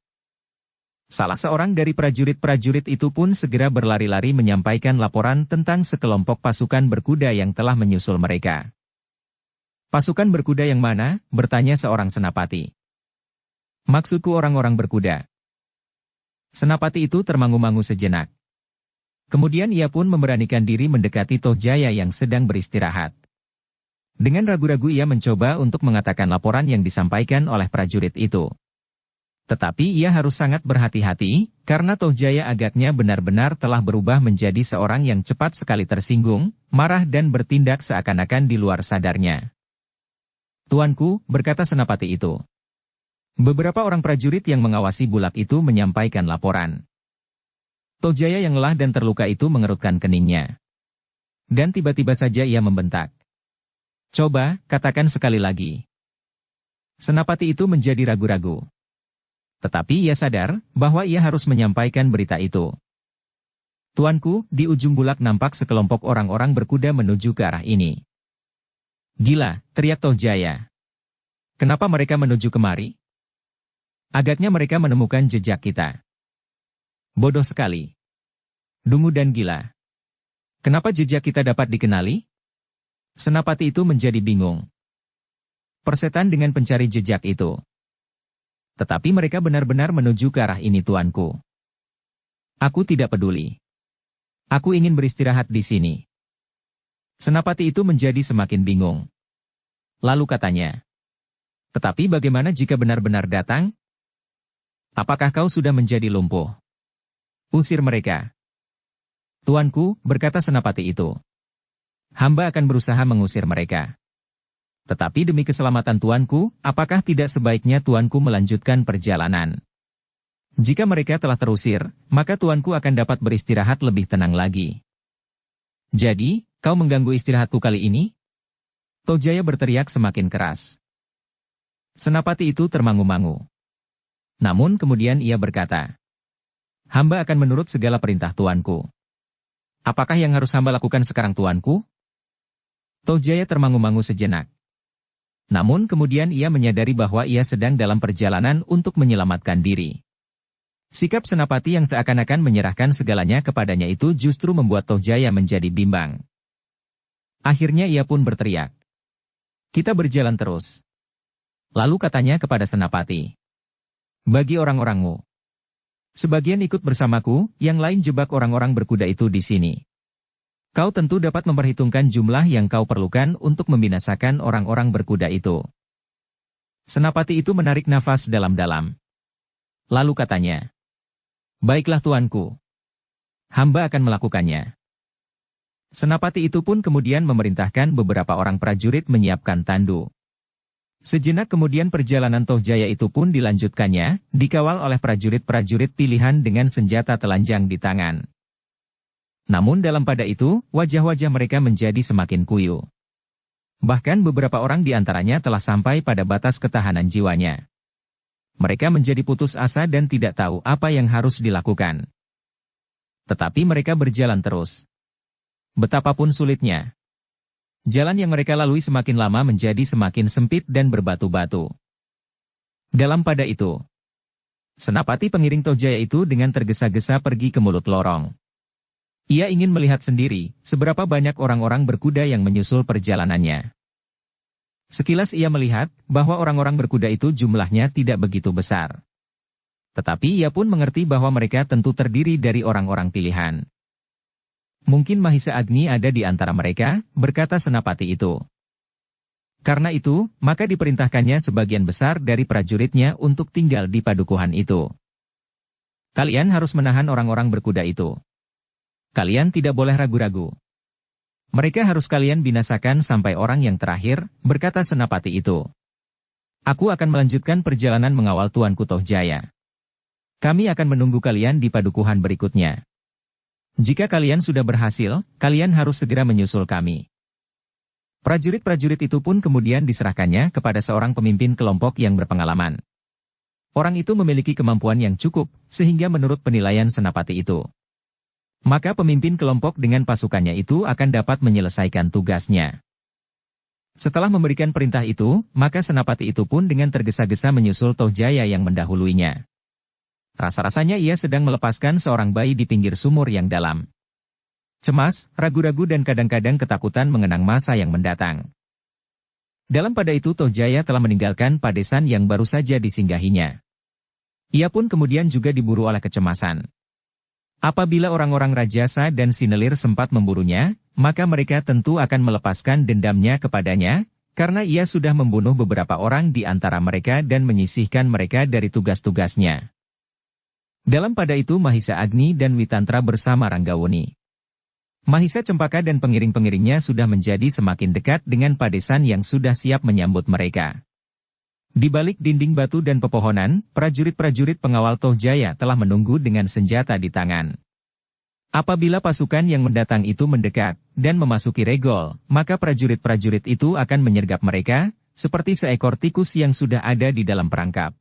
Salah seorang dari prajurit-prajurit itu pun segera berlari-lari menyampaikan laporan tentang sekelompok pasukan berkuda yang telah menyusul mereka. "Pasukan berkuda yang mana?" bertanya seorang senapati. "Maksudku orang-orang berkuda." Senapati itu termangu-mangu sejenak. Kemudian ia pun memberanikan diri mendekati Tohjaya yang sedang beristirahat. Dengan ragu-ragu ia mencoba untuk mengatakan laporan yang disampaikan oleh prajurit itu. Tetapi ia harus sangat berhati-hati, karena Tohjaya agaknya benar-benar telah berubah menjadi seorang yang cepat sekali tersinggung, marah dan bertindak seakan-akan di luar sadarnya. "Tuanku," berkata senapati itu. Beberapa orang prajurit yang mengawasi bulak itu menyampaikan laporan. Tohjaya yang lelah dan terluka itu mengerutkan keningnya. Dan tiba-tiba saja ia membentak. "Coba, katakan sekali lagi." Senapati itu menjadi ragu-ragu. Tetapi ia sadar bahwa ia harus menyampaikan berita itu. "Tuanku, di ujung bulak nampak sekelompok orang-orang berkuda menuju ke arah ini." "Gila," teriak Tohjaya. "Kenapa mereka menuju kemari? Agaknya mereka menemukan jejak kita." "Bodoh sekali. Dungu dan gila. Kenapa jejak kita dapat dikenali?" Senapati itu menjadi bingung. "Persetan dengan pencari jejak itu. Tetapi mereka benar-benar menuju ke arah ini, tuanku. Aku tidak peduli. Aku ingin beristirahat di sini." Senapati itu menjadi semakin bingung. Lalu katanya, "Tetapi bagaimana jika benar-benar datang? Apakah kau sudah menjadi lumpuh? Usir mereka." "Tuanku," berkata senapati itu, "hamba akan berusaha mengusir mereka. Tetapi demi keselamatan tuanku, apakah tidak sebaiknya tuanku melanjutkan perjalanan? Jika mereka telah terusir, maka tuanku akan dapat beristirahat lebih tenang lagi." "Jadi, kau mengganggu istirahatku kali ini?" Tohjaya berteriak semakin keras. Senapati itu termangu-mangu. Namun kemudian ia berkata, "Hamba akan menurut segala perintah tuanku." "Apakah yang harus hamba lakukan sekarang, tuanku?" Tohjaya termangu-mangu sejenak. Namun kemudian ia menyadari bahwa ia sedang dalam perjalanan untuk menyelamatkan diri. Sikap senapati yang seakan-akan menyerahkan segalanya kepadanya itu justru membuat Tohjaya menjadi bimbang. Akhirnya ia pun berteriak, "Kita berjalan terus." Lalu katanya kepada senapati, "Bagi orang-orangmu. Sebagian ikut bersamaku, yang lain jebak orang-orang berkuda itu di sini. Kau tentu dapat memperhitungkan jumlah yang kau perlukan untuk membinasakan orang-orang berkuda itu." Senapati itu menarik nafas dalam-dalam. Lalu katanya, "Baiklah tuanku. Hamba akan melakukannya." Senapati itu pun kemudian memerintahkan beberapa orang prajurit menyiapkan tandu. Sejenak kemudian perjalanan Tohjaya itu pun dilanjutkannya, dikawal oleh prajurit-prajurit pilihan dengan senjata telanjang di tangan. Namun dalam pada itu, wajah-wajah mereka menjadi semakin kuyu. Bahkan beberapa orang di antaranya telah sampai pada batas ketahanan jiwanya. Mereka menjadi putus asa dan tidak tahu apa yang harus dilakukan. Tetapi mereka berjalan terus. Betapapun sulitnya. Jalan yang mereka lalui semakin lama menjadi semakin sempit dan berbatu-batu. Dalam pada itu, senapati pengiring Tohjaya itu dengan tergesa-gesa pergi ke mulut lorong. Ia ingin melihat sendiri seberapa banyak orang-orang berkuda yang menyusul perjalanannya. Sekilas ia melihat bahwa orang-orang berkuda itu jumlahnya tidak begitu besar. Tetapi ia pun mengerti bahwa mereka tentu terdiri dari orang-orang pilihan. Mungkin Mahisa Agni ada di antara mereka, berkata Senapati itu. Karena itu, maka diperintahkannya sebagian besar dari prajuritnya untuk tinggal di padukuhan itu. Kalian harus menahan orang-orang berkuda itu. Kalian tidak boleh ragu-ragu. Mereka harus kalian binasakan sampai orang yang terakhir, berkata Senapati itu. Aku akan melanjutkan perjalanan mengawal Tuanku Tohjaya. Kami akan menunggu kalian di padukuhan berikutnya. Jika kalian sudah berhasil, kalian harus segera menyusul kami. Prajurit-prajurit itu pun kemudian diserahkannya kepada seorang pemimpin kelompok yang berpengalaman. Orang itu memiliki kemampuan yang cukup, sehingga menurut penilaian Senapati itu, maka pemimpin kelompok dengan pasukannya itu akan dapat menyelesaikan tugasnya. Setelah memberikan perintah itu, maka Senapati itu pun dengan tergesa-gesa menyusul Tohjaya yang mendahuluinya. Rasa-rasanya ia sedang melepaskan seorang bayi di pinggir sumur yang dalam. Cemas, ragu-ragu dan kadang-kadang ketakutan mengenang masa yang mendatang. Dalam pada itu Tohjaya telah meninggalkan padesan yang baru saja disinggahinya. Ia pun kemudian juga diburu oleh kecemasan. Apabila orang-orang Rajasa dan Sinelir sempat memburunya, maka mereka tentu akan melepaskan dendamnya kepadanya, karena ia sudah membunuh beberapa orang di antara mereka dan menyisihkan mereka dari tugas-tugasnya. Dalam pada itu Mahisa Agni dan Witantra bersama Ranggawuni. Mahisa Cempaka dan pengiring-pengiringnya sudah menjadi semakin dekat dengan padesan yang sudah siap menyambut mereka. Di balik dinding batu dan pepohonan, prajurit-prajurit pengawal Tohjaya telah menunggu dengan senjata di tangan. Apabila pasukan yang mendatang itu mendekat dan memasuki regol, maka prajurit-prajurit itu akan menyergap mereka, seperti seekor tikus yang sudah ada di dalam perangkap.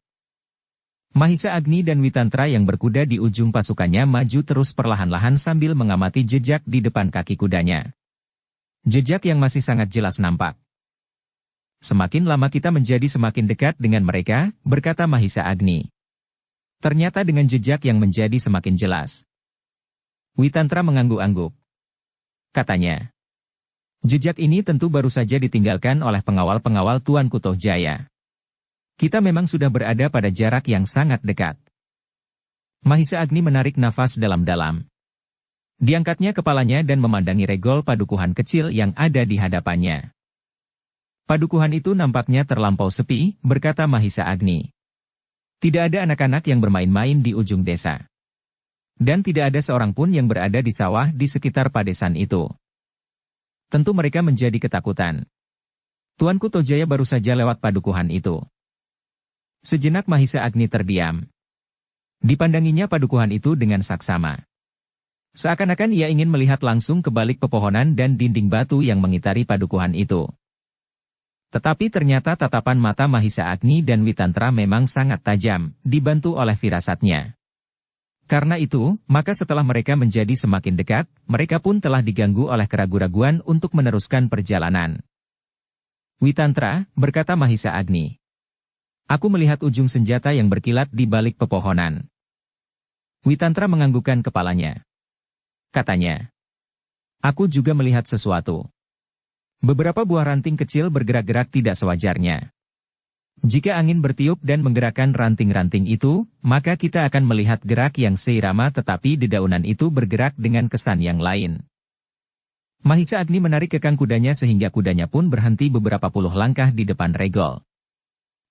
Mahisa Agni dan Witantra yang berkuda di ujung pasukannya maju terus perlahan-lahan sambil mengamati jejak di depan kaki kudanya. Jejak yang masih sangat jelas nampak. Semakin lama kita menjadi semakin dekat dengan mereka, berkata Mahisa Agni. Ternyata dengan jejak yang menjadi semakin jelas. Witantra mengangguk-angguk. Katanya, jejak ini tentu baru saja ditinggalkan oleh pengawal-pengawal Tuanku Tohjaya. Kita memang sudah berada pada jarak yang sangat dekat. Mahisa Agni menarik nafas dalam-dalam. Diangkatnya kepalanya dan memandangi regol padukuhan kecil yang ada di hadapannya. Padukuhan itu nampaknya terlampau sepi, berkata Mahisa Agni. Tidak ada anak-anak yang bermain-main di ujung desa. Dan tidak ada seorang pun yang berada di sawah di sekitar padesan itu. Tentu mereka menjadi ketakutan. Tuanku Tohjaya baru saja lewat padukuhan itu. Sejenak Mahisa Agni terdiam. Dipandanginya padukuhan itu dengan saksama. Seakan-akan ia ingin melihat langsung ke balik pepohonan dan dinding batu yang mengitari padukuhan itu. Tetapi ternyata tatapan mata Mahisa Agni dan Witantra memang sangat tajam, dibantu oleh firasatnya. Karena itu, maka setelah mereka menjadi semakin dekat, mereka pun telah diganggu oleh keraguan-raguan untuk meneruskan perjalanan. Witantra, berkata Mahisa Agni. Aku melihat ujung senjata yang berkilat di balik pepohonan. Witantra menganggukkan kepalanya. Katanya, aku juga melihat sesuatu. Beberapa buah ranting kecil bergerak-gerak tidak sewajarnya. Jika angin bertiup dan menggerakkan ranting-ranting itu, maka kita akan melihat gerak yang seirama tetapi dedaunan itu bergerak dengan kesan yang lain. Mahisa Agni menarik kekang kudanya sehingga kudanya pun berhenti beberapa puluh langkah di depan regol.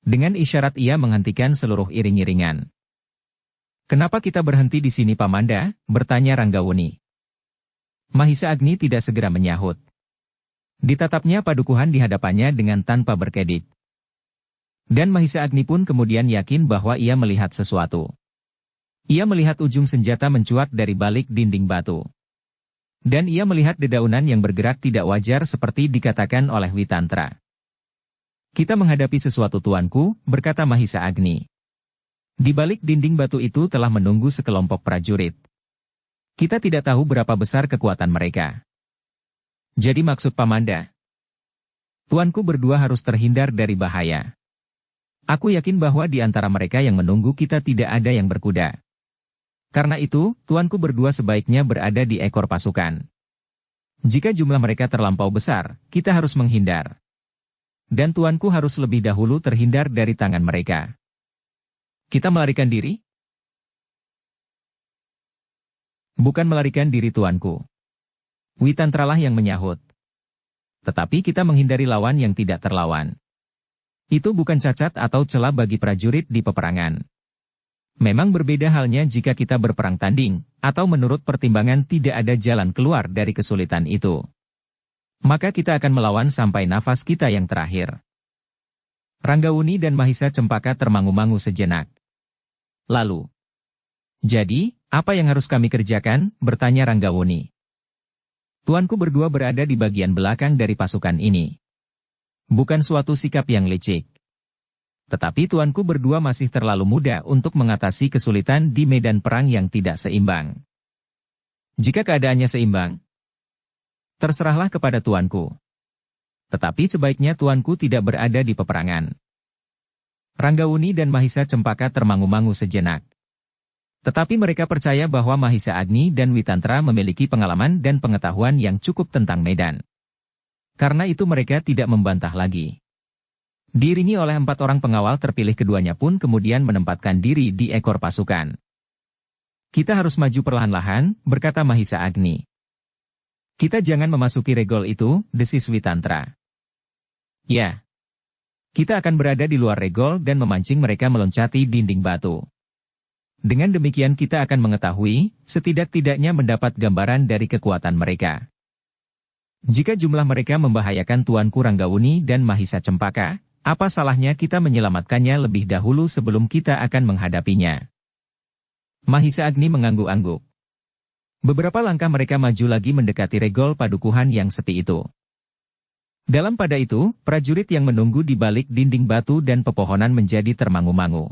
Dengan isyarat ia menghentikan seluruh iring-iringan. Kenapa kita berhenti di sini Pamanda? Bertanya Ranggawuni. Mahisa Agni tidak segera menyahut. Ditatapnya padukuhan di hadapannya dengan tanpa berkedip. Dan Mahisa Agni pun kemudian yakin bahwa ia melihat sesuatu. Ia melihat ujung senjata mencuat dari balik dinding batu. Dan ia melihat dedaunan yang bergerak tidak wajar seperti dikatakan oleh Witantra. Kita menghadapi sesuatu tuanku, berkata Mahisa Agni. Di balik dinding batu itu telah menunggu sekelompok prajurit. Kita tidak tahu berapa besar kekuatan mereka. Jadi maksud Pamanda, tuanku berdua harus terhindar dari bahaya. Aku yakin bahwa di antara mereka yang menunggu kita tidak ada yang berkuda. Karena itu, tuanku berdua sebaiknya berada di ekor pasukan. Jika jumlah mereka terlampau besar, kita harus menghindar. Dan tuanku harus lebih dahulu terhindar dari tangan mereka. Kita melarikan diri? Bukan melarikan diri tuanku. Witantralah yang menyahut. Tetapi kita menghindari lawan yang tidak terlawan. Itu bukan cacat atau celah bagi prajurit di peperangan. Memang berbeda halnya jika kita berperang tanding, atau menurut pertimbangan tidak ada jalan keluar dari kesulitan itu. Maka kita akan melawan sampai nafas kita yang terakhir. Ranggawuni dan Mahisa Cempaka termangu-mangu sejenak. Lalu, jadi, apa yang harus kami kerjakan? Bertanya Ranggawuni. Tuanku berdua berada di bagian belakang dari pasukan ini. Bukan suatu sikap yang licik. Tetapi tuanku berdua masih terlalu muda untuk mengatasi kesulitan di medan perang yang tidak seimbang. Jika keadaannya seimbang, terserahlah kepada tuanku. Tetapi sebaiknya tuanku tidak berada di peperangan. Ranggawuni dan Mahisa Cempaka termangu-mangu sejenak. Tetapi mereka percaya bahwa Mahisa Agni dan Witantra memiliki pengalaman dan pengetahuan yang cukup tentang medan. Karena itu mereka tidak membantah lagi. Diiringi oleh 4 orang pengawal terpilih keduanya pun kemudian menempatkan diri di ekor pasukan. Kita harus maju perlahan-lahan, berkata Mahisa Agni. Kita jangan memasuki regol itu, desis Witantra. Ya. Kita akan berada di luar regol dan memancing mereka meloncati dinding batu. Dengan demikian kita akan mengetahui, setidak-tidaknya mendapat gambaran dari kekuatan mereka. Jika jumlah mereka membahayakan tuanku Ranggawuni dan Mahisa Cempaka, apa salahnya kita menyelamatkannya lebih dahulu sebelum kita akan menghadapinya? Mahisa Agni mengangguk-angguk. Beberapa langkah mereka maju lagi mendekati regol padukuhan yang sepi itu. Dalam pada itu, prajurit yang menunggu di balik dinding batu dan pepohonan menjadi termangu-mangu.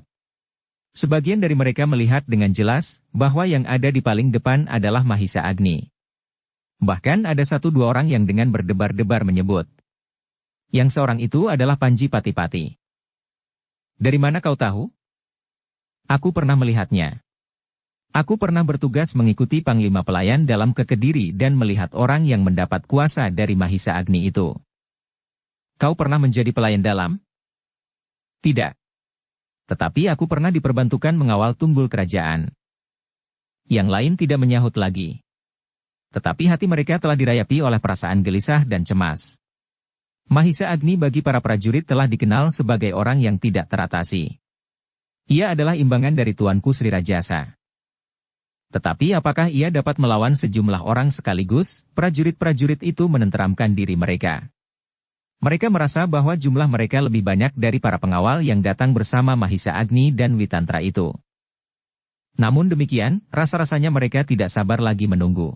Sebagian dari mereka melihat dengan jelas bahwa yang ada di paling depan adalah Mahisa Agni. Bahkan ada 1-2 orang yang dengan berdebar-debar menyebut. Yang seorang itu adalah Panji Pati-Pati. Dari mana kau tahu? Aku pernah melihatnya. Aku pernah bertugas mengikuti Panglima Pelayan dalam ke Kediri dan melihat orang yang mendapat kuasa dari Mahisa Agni itu. Kau pernah menjadi pelayan dalam? Tidak. Tetapi aku pernah diperbantukan mengawal tunggul kerajaan. Yang lain tidak menyahut lagi. Tetapi hati mereka telah dirayapi oleh perasaan gelisah dan cemas. Mahisa Agni bagi para prajurit telah dikenal sebagai orang yang tidak teratasi. Ia adalah imbangan dari tuanku Sri Rajasa. Tetapi apakah ia dapat melawan sejumlah orang sekaligus? Prajurit-prajurit itu menenteramkan diri mereka. Mereka merasa bahwa jumlah mereka lebih banyak dari para pengawal yang datang bersama Mahisa Agni dan Witantra itu. Namun demikian, rasa-rasanya mereka tidak sabar lagi menunggu.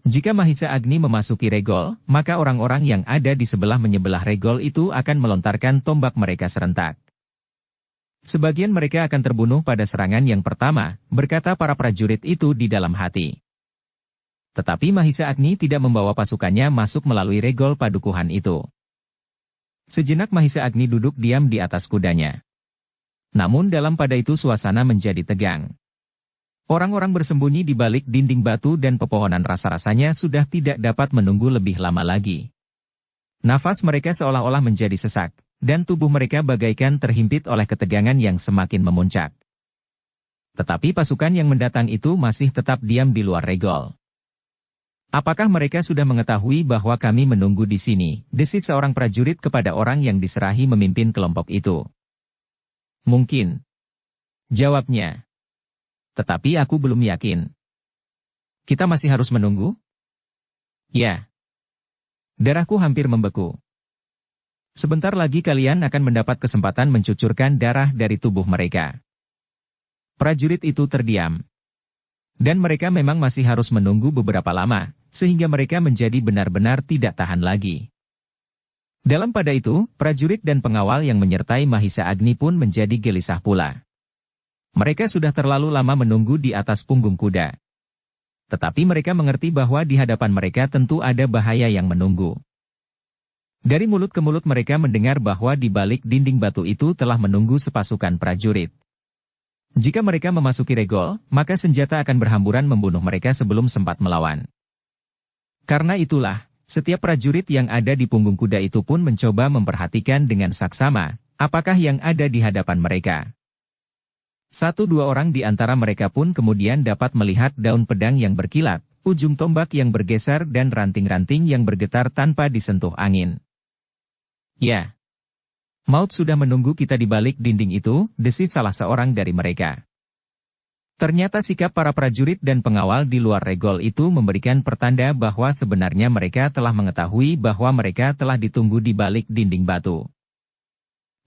Jika Mahisa Agni memasuki regol, maka orang-orang yang ada di sebelah menyebelah regol itu akan melontarkan tombak mereka serentak. Sebagian mereka akan terbunuh pada serangan yang pertama, berkata para prajurit itu di dalam hati. Tetapi Mahisa Agni tidak membawa pasukannya masuk melalui regol padukuhan itu. Sejenak Mahisa Agni duduk diam di atas kudanya. Namun dalam pada itu suasana menjadi tegang. Orang-orang bersembunyi di balik dinding batu dan pepohonan rasa-rasanya sudah tidak dapat menunggu lebih lama lagi. Nafas mereka seolah-olah menjadi sesak, dan tubuh mereka bagaikan terhimpit oleh ketegangan yang semakin memuncak. Tetapi pasukan yang mendatang itu masih tetap diam di luar regol. Apakah mereka sudah mengetahui bahwa kami menunggu di sini? Desis seorang prajurit kepada orang yang diserahi memimpin kelompok itu. Mungkin. Jawabnya. Tetapi aku belum yakin. Kita masih harus menunggu? Ya. Darahku hampir membeku. Sebentar lagi kalian akan mendapat kesempatan mencucurkan darah dari tubuh mereka. Prajurit itu terdiam. Dan mereka memang masih harus menunggu beberapa lama, sehingga mereka menjadi benar-benar tidak tahan lagi. Dalam pada itu, prajurit dan pengawal yang menyertai Mahisa Agni pun menjadi gelisah pula. Mereka sudah terlalu lama menunggu di atas punggung kuda. Tetapi mereka mengerti bahwa di hadapan mereka tentu ada bahaya yang menunggu. Dari mulut ke mulut mereka mendengar bahwa di balik dinding batu itu telah menunggu sepasukan prajurit. Jika mereka memasuki regol, maka senjata akan berhamburan membunuh mereka sebelum sempat melawan. Karena itulah, setiap prajurit yang ada di punggung kuda itu pun mencoba memperhatikan dengan saksama, apakah yang ada di hadapan mereka. 1-2 orang di antara mereka pun kemudian dapat melihat daun pedang yang berkilat, ujung tombak yang bergeser dan ranting-ranting yang bergetar tanpa disentuh angin. Ya, maut sudah menunggu kita di balik dinding itu, desis salah seorang dari mereka. Ternyata sikap para prajurit dan pengawal di luar regol itu memberikan pertanda bahwa sebenarnya mereka telah mengetahui bahwa mereka telah ditunggu di balik dinding batu.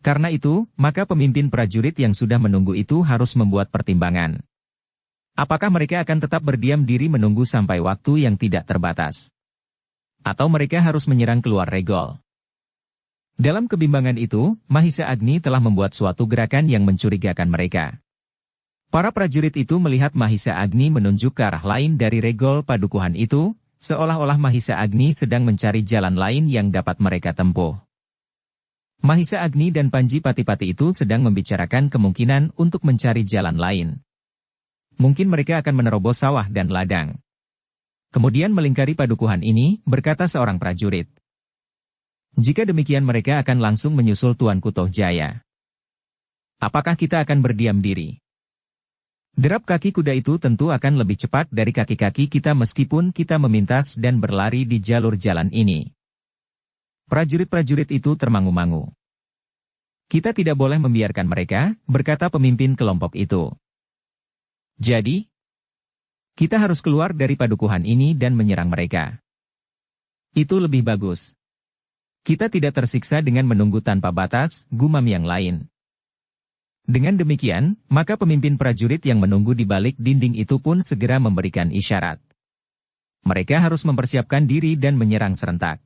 Karena itu, maka pemimpin prajurit yang sudah menunggu itu harus membuat pertimbangan. Apakah mereka akan tetap berdiam diri menunggu sampai waktu yang tidak terbatas? Atau mereka harus menyerang keluar regol? Dalam kebimbangan itu, Mahisa Agni telah membuat suatu gerakan yang mencurigakan mereka. Para prajurit itu melihat Mahisa Agni menunjuk ke arah lain dari regol padukuhan itu, seolah-olah Mahisa Agni sedang mencari jalan lain yang dapat mereka tempuh. Mahisa Agni dan Panji Pati-Pati itu sedang membicarakan kemungkinan untuk mencari jalan lain. Mungkin mereka akan menerobos sawah dan ladang. Kemudian melingkari padukuhan ini, berkata seorang prajurit. Jika demikian mereka akan langsung menyusul Tuanku Tohjaya. Apakah kita akan berdiam diri? Derap kaki kuda itu tentu akan lebih cepat dari kaki-kaki kita meskipun kita memintas dan berlari di jalur jalan ini. Prajurit-prajurit itu termangu-mangu. Kita tidak boleh membiarkan mereka, berkata pemimpin kelompok itu. Jadi, kita harus keluar dari padukuhan ini dan menyerang mereka. Itu lebih bagus. Kita tidak tersiksa dengan menunggu tanpa batas, gumam yang lain. Dengan demikian, maka pemimpin prajurit yang menunggu di balik dinding itu pun segera memberikan isyarat. Mereka harus mempersiapkan diri dan menyerang serentak.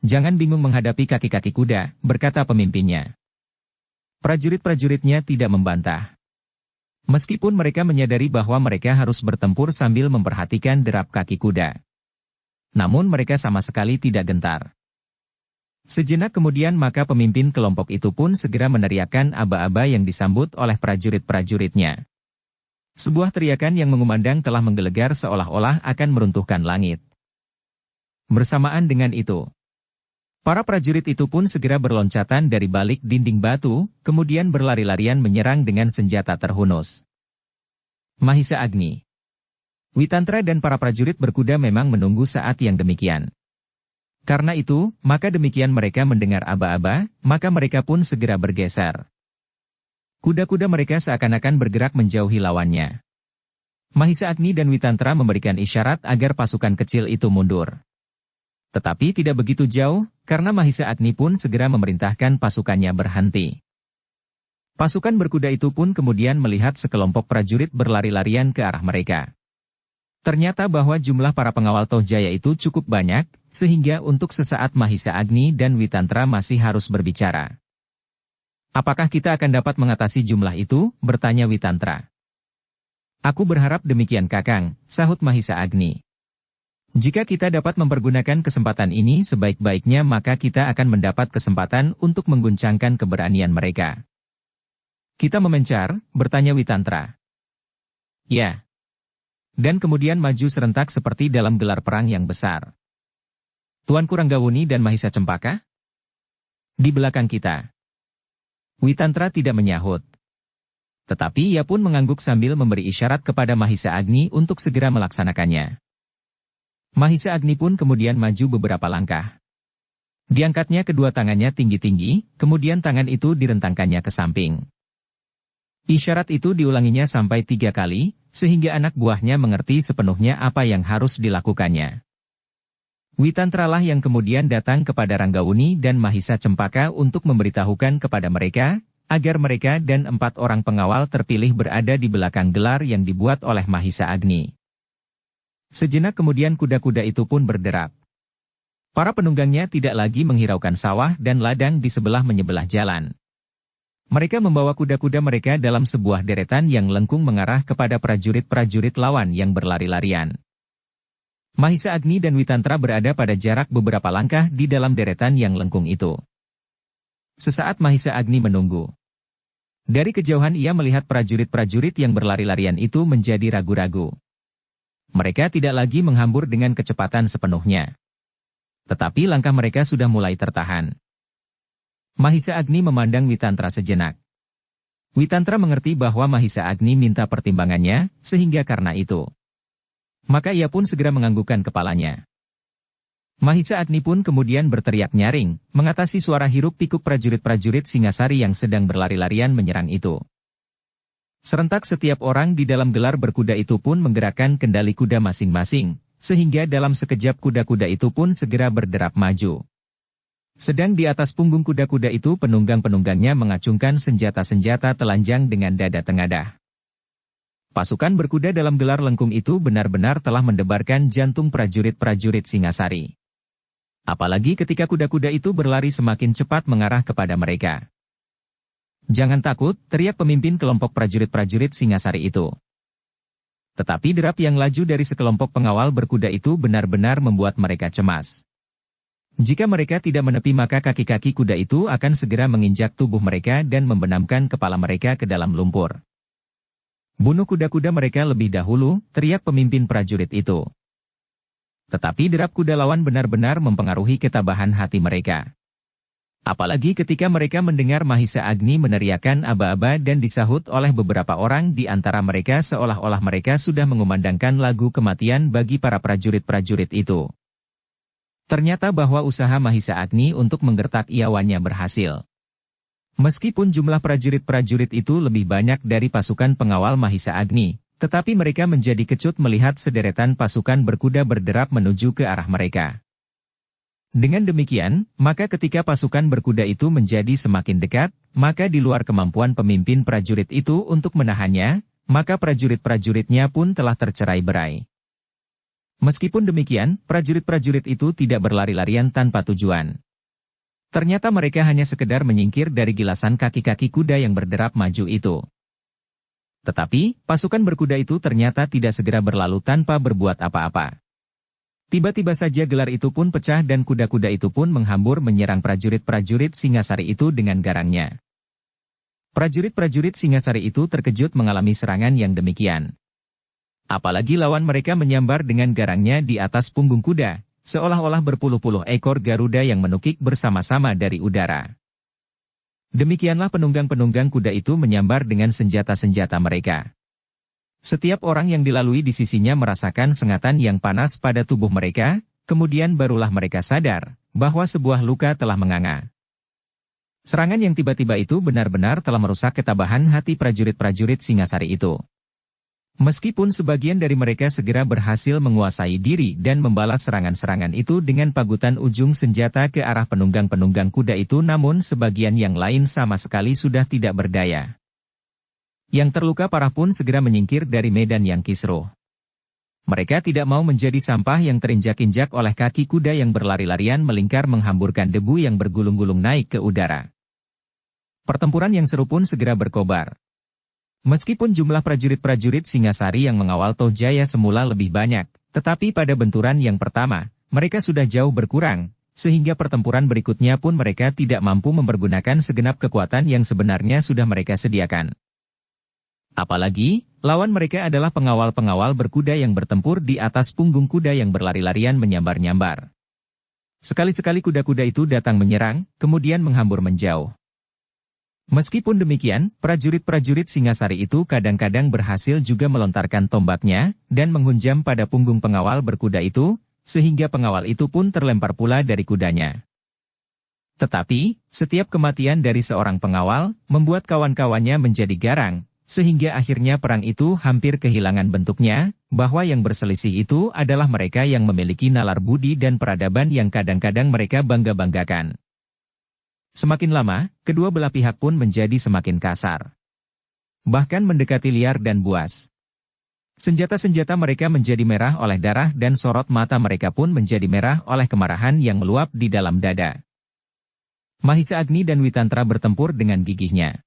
Jangan bingung menghadapi kaki-kaki kuda, berkata pemimpinnya. Prajurit-prajuritnya tidak membantah. Meskipun mereka menyadari bahwa mereka harus bertempur sambil memperhatikan derap kaki kuda. Namun mereka sama sekali tidak gentar. Sejenak kemudian maka pemimpin kelompok itu pun segera meneriakkan aba-aba yang disambut oleh prajurit-prajuritnya. Sebuah teriakan yang mengumandang telah menggelegar seolah-olah akan meruntuhkan langit. Bersamaan dengan itu, para prajurit itu pun segera berloncatan dari balik dinding batu, kemudian berlari-larian menyerang dengan senjata terhunus. Mahisa Agni, Witantra dan para prajurit berkuda memang menunggu saat yang demikian. Karena itu, maka demikian mereka mendengar aba-aba, maka mereka pun segera bergeser. Kuda-kuda mereka seakan-akan bergerak menjauhi lawannya. Mahisa Agni dan Witantra memberikan isyarat agar pasukan kecil itu mundur. Tetapi tidak begitu jauh, karena Mahisa Agni pun segera memerintahkan pasukannya berhenti. Pasukan berkuda itu pun kemudian melihat sekelompok prajurit berlari-larian ke arah mereka. Ternyata bahwa jumlah para pengawal Tohjaya itu cukup banyak, sehingga untuk sesaat Mahisa Agni dan Witantra masih harus berbicara. Apakah kita akan dapat mengatasi jumlah itu? Bertanya Witantra. Aku berharap demikian Kakang, sahut Mahisa Agni. Jika kita dapat mempergunakan kesempatan ini sebaik-baiknya maka kita akan mendapat kesempatan untuk mengguncangkan keberanian mereka. Kita memencar, bertanya Witantra. Ya. Dan kemudian maju serentak seperti dalam gelar perang yang besar. Tuanku Ranggawuni dan Mahisa Cempaka? Di belakang kita. Witantra tidak menyahut. Tetapi ia pun mengangguk sambil memberi isyarat kepada Mahisa Agni untuk segera melaksanakannya. Mahisa Agni pun kemudian maju beberapa langkah. Diangkatnya kedua tangannya tinggi-tinggi, kemudian tangan itu direntangkannya ke samping. Isyarat itu diulanginya sampai 3 kali, sehingga anak buahnya mengerti sepenuhnya apa yang harus dilakukannya. Witantra lah yang kemudian datang kepada Ranggawuni dan Mahisa Cempaka untuk memberitahukan kepada mereka, agar mereka dan 4 orang pengawal terpilih berada di belakang gelar yang dibuat oleh Mahisa Agni. Sejenak kemudian kuda-kuda itu pun berderap. Para penunggangnya tidak lagi menghiraukan sawah dan ladang di sebelah menyebelah jalan. Mereka membawa kuda-kuda mereka dalam sebuah deretan yang lengkung mengarah kepada prajurit-prajurit lawan yang berlari-larian. Mahisa Agni dan Witantra berada pada jarak beberapa langkah di dalam deretan yang lengkung itu. Sesaat Mahisa Agni menunggu. Dari kejauhan ia melihat prajurit-prajurit yang berlari-larian itu menjadi ragu-ragu. Mereka tidak lagi menghambur dengan kecepatan sepenuhnya. Tetapi langkah mereka sudah mulai tertahan. Mahisa Agni memandang Witantra sejenak. Witantra mengerti bahwa Mahisa Agni minta pertimbangannya, sehingga karena itu Maka ia pun segera menganggukkan kepalanya. Mahisa Agni pun kemudian berteriak nyaring, mengatasi suara hiruk-pikuk prajurit-prajurit Singasari yang sedang berlari-larian menyerang itu. Serentak setiap orang di dalam gelar berkuda itu pun menggerakkan kendali kuda masing-masing, sehingga dalam sekejap kuda-kuda itu pun segera berderap maju. Sedang di atas punggung kuda-kuda itu penunggang-penunggangnya mengacungkan senjata-senjata telanjang dengan dada tengadah. Pasukan berkuda dalam gelar lengkung itu benar-benar telah mendebarkan jantung prajurit-prajurit Singasari. Apalagi ketika kuda-kuda itu berlari semakin cepat mengarah kepada mereka. "Jangan takut," teriak pemimpin kelompok prajurit-prajurit Singasari itu. Tetapi derap yang laju dari sekelompok pengawal berkuda itu benar-benar membuat mereka cemas. Jika mereka tidak menepi maka kaki-kaki kuda itu akan segera menginjak tubuh mereka dan membenamkan kepala mereka ke dalam lumpur. "Bunuh kuda-kuda mereka lebih dahulu," teriak pemimpin prajurit itu. Tetapi derap kuda lawan benar-benar mempengaruhi ketabahan hati mereka. Apalagi ketika mereka mendengar Mahisa Agni meneriakkan aba-aba dan disahut oleh beberapa orang di antara mereka seolah-olah mereka sudah mengumandangkan lagu kematian bagi para prajurit-prajurit itu. Ternyata bahwa usaha Mahisa Agni untuk menggertak iawannya berhasil. Meskipun jumlah prajurit-prajurit itu lebih banyak dari pasukan pengawal Mahisa Agni, tetapi mereka menjadi kecut melihat sederetan pasukan berkuda berderap menuju ke arah mereka. Dengan demikian, maka ketika pasukan berkuda itu menjadi semakin dekat, maka di luar kemampuan pemimpin prajurit itu untuk menahannya, maka prajurit-prajuritnya pun telah tercerai-berai. Meskipun demikian, prajurit-prajurit itu tidak berlari-larian tanpa tujuan. Ternyata mereka hanya sekedar menyingkir dari gilasan kaki-kaki kuda yang berderap maju itu. Tetapi, pasukan berkuda itu ternyata tidak segera berlalu tanpa berbuat apa-apa. Tiba-tiba saja gelar itu pun pecah dan kuda-kuda itu pun menghambur menyerang prajurit-prajurit Singasari itu dengan garangnya. Prajurit-prajurit Singasari itu terkejut mengalami serangan yang demikian. Apalagi lawan mereka menyambar dengan garangnya di atas punggung kuda, seolah-olah berpuluh-puluh ekor Garuda yang menukik bersama-sama dari udara. Demikianlah penunggang-penunggang kuda itu menyambar dengan senjata-senjata mereka. Setiap orang yang dilalui di sisinya merasakan sengatan yang panas pada tubuh mereka, kemudian barulah mereka sadar bahwa sebuah luka telah menganga. Serangan yang tiba-tiba itu benar-benar telah merusak ketabahan hati prajurit-prajurit Singasari itu. Meskipun sebagian dari mereka segera berhasil menguasai diri dan membalas serangan-serangan itu dengan pagutan ujung senjata ke arah penunggang-penunggang kuda itu, namun sebagian yang lain sama sekali sudah tidak berdaya. Yang terluka parah pun segera menyingkir dari medan yang kisruh. Mereka tidak mau menjadi sampah yang terinjak-injak oleh kaki kuda yang berlari-larian melingkar menghamburkan debu yang bergulung-gulung naik ke udara. Pertempuran yang seru pun segera berkobar. Meskipun jumlah prajurit-prajurit Singasari yang mengawal Tohjaya semula lebih banyak, tetapi pada benturan yang pertama, mereka sudah jauh berkurang, sehingga pertempuran berikutnya pun mereka tidak mampu mempergunakan segenap kekuatan yang sebenarnya sudah mereka sediakan. Apalagi, lawan mereka adalah pengawal-pengawal berkuda yang bertempur di atas punggung kuda yang berlari-larian menyambar-nyambar. Sekali-sekali kuda-kuda itu datang menyerang, kemudian menghambur menjauh. Meskipun demikian, prajurit-prajurit Singasari itu kadang-kadang berhasil juga melontarkan tombaknya, dan menghunjam pada punggung pengawal berkuda itu, sehingga pengawal itu pun terlempar pula dari kudanya. Tetapi, setiap kematian dari seorang pengawal, membuat kawan-kawannya menjadi garang, sehingga akhirnya perang itu hampir kehilangan bentuknya, bahwa yang berselisih itu adalah mereka yang memiliki nalar budi dan peradaban yang kadang-kadang mereka bangga-banggakan. Semakin lama, kedua belah pihak pun menjadi semakin kasar. Bahkan mendekati liar dan buas. Senjata-senjata mereka menjadi merah oleh darah dan sorot mata mereka pun menjadi merah oleh kemarahan yang meluap di dalam dada. Mahisa Agni dan Witantra bertempur dengan gigihnya.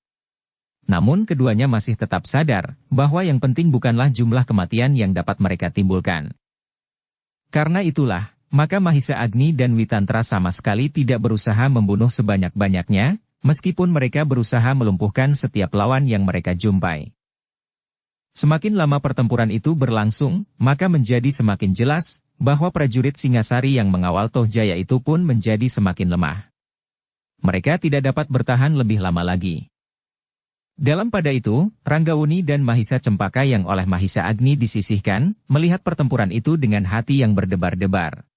Namun keduanya masih tetap sadar bahwa yang penting bukanlah jumlah kematian yang dapat mereka timbulkan. Karena itulah, maka Mahisa Agni dan Witantra sama sekali tidak berusaha membunuh sebanyak-banyaknya, meskipun mereka berusaha melumpuhkan setiap lawan yang mereka jumpai. Semakin lama pertempuran itu berlangsung, maka menjadi semakin jelas bahwa prajurit Singasari yang mengawal Tohjaya itu pun menjadi semakin lemah. Mereka tidak dapat bertahan lebih lama lagi. Dalam pada itu, Ranggawuni dan Mahisa Cempaka yang oleh Mahisa Agni disisihkan, melihat pertempuran itu dengan hati yang berdebar-debar.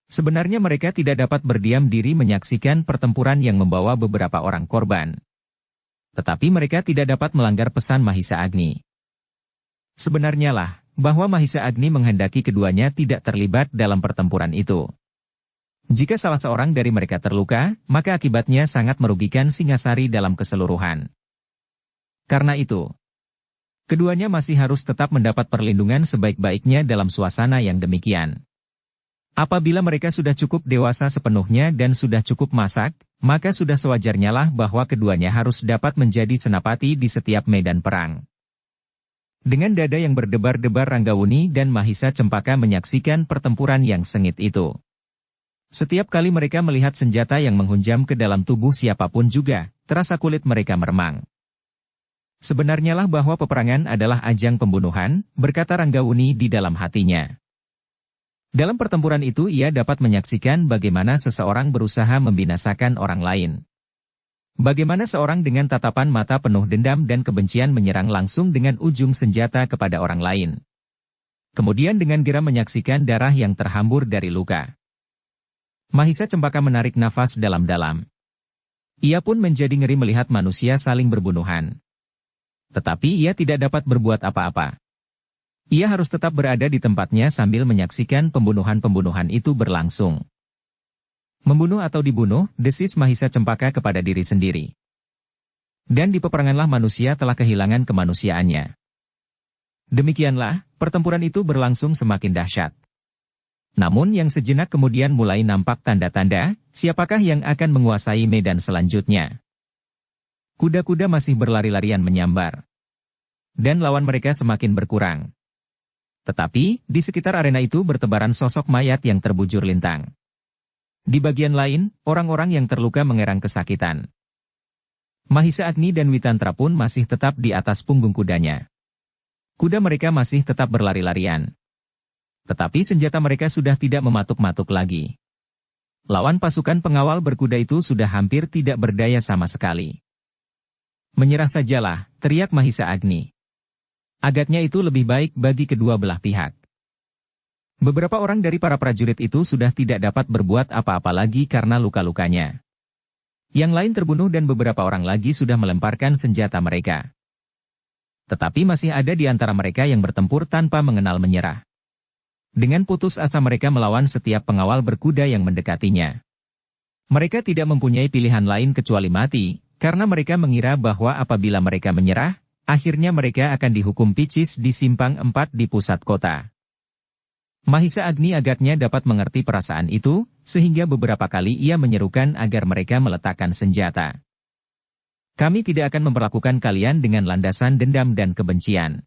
Sebenarnya mereka tidak dapat berdiam diri menyaksikan pertempuran yang membawa beberapa orang korban. Tetapi mereka tidak dapat melanggar pesan Mahisa Agni. Sebenarnya lah, bahwa Mahisa Agni menghendaki keduanya tidak terlibat dalam pertempuran itu. Jika salah seorang dari mereka terluka, maka akibatnya sangat merugikan Singasari dalam keseluruhan. Karena itu, keduanya masih harus tetap mendapat perlindungan sebaik-baiknya dalam suasana yang demikian. Apabila mereka sudah cukup dewasa sepenuhnya dan sudah cukup masak, maka sudah sewajarnya lah bahwa keduanya harus dapat menjadi senapati di setiap medan perang. Dengan dada yang berdebar-debar Ranggawuni dan Mahisa Cempaka menyaksikan pertempuran yang sengit itu. Setiap kali mereka melihat senjata yang menghunjam ke dalam tubuh siapapun juga, terasa kulit mereka meremang. Sebenarnya lah bahwa peperangan adalah ajang pembunuhan, berkata Ranggawuni di dalam hatinya. Dalam pertempuran itu ia dapat menyaksikan bagaimana seseorang berusaha membinasakan orang lain. Bagaimana seorang dengan tatapan mata penuh dendam dan kebencian menyerang langsung dengan ujung senjata kepada orang lain. Kemudian dengan geram menyaksikan darah yang terhambur dari luka. Mahisa Cempaka menarik nafas dalam-dalam. Ia pun menjadi ngeri melihat manusia saling berbunuhan. Tetapi ia tidak dapat berbuat apa-apa. Ia harus tetap berada di tempatnya sambil menyaksikan pembunuhan-pembunuhan itu berlangsung. Membunuh atau dibunuh, desis Mahisa Cempaka kepada diri sendiri. Dan di peperanganlah manusia telah kehilangan kemanusiaannya. Demikianlah, pertempuran itu berlangsung semakin dahsyat. Namun yang sejenak kemudian mulai nampak tanda-tanda, siapakah yang akan menguasai medan selanjutnya. Kuda-kuda masih berlari-larian menyambar. Dan lawan mereka semakin berkurang. Tetapi, di sekitar arena itu bertebaran sosok mayat yang terbujur lintang. Di bagian lain, orang-orang yang terluka mengerang kesakitan. Mahisa Agni dan Witantra pun masih tetap di atas punggung kudanya. Kuda mereka masih tetap berlari-larian. Tetapi senjata mereka sudah tidak mematuk-matuk lagi. Lawan pasukan pengawal berkuda itu sudah hampir tidak berdaya sama sekali. Menyerah sajalah, teriak Mahisa Agni. Agaknya itu lebih baik bagi kedua belah pihak. Beberapa orang dari para prajurit itu sudah tidak dapat berbuat apa-apa lagi karena luka-lukanya. Yang lain terbunuh dan beberapa orang lagi sudah melemparkan senjata mereka. Tetapi masih ada di antara mereka yang bertempur tanpa mengenal menyerah. Dengan putus asa mereka melawan setiap pengawal berkuda yang mendekatinya. Mereka tidak mempunyai pilihan lain kecuali mati, karena mereka mengira bahwa apabila mereka menyerah, akhirnya mereka akan dihukum picis di simpang 4 di pusat kota. Mahisa Agni agaknya dapat mengerti perasaan itu, sehingga beberapa kali ia menyerukan agar mereka meletakkan senjata. Kami tidak akan memperlakukan kalian dengan landasan dendam dan kebencian.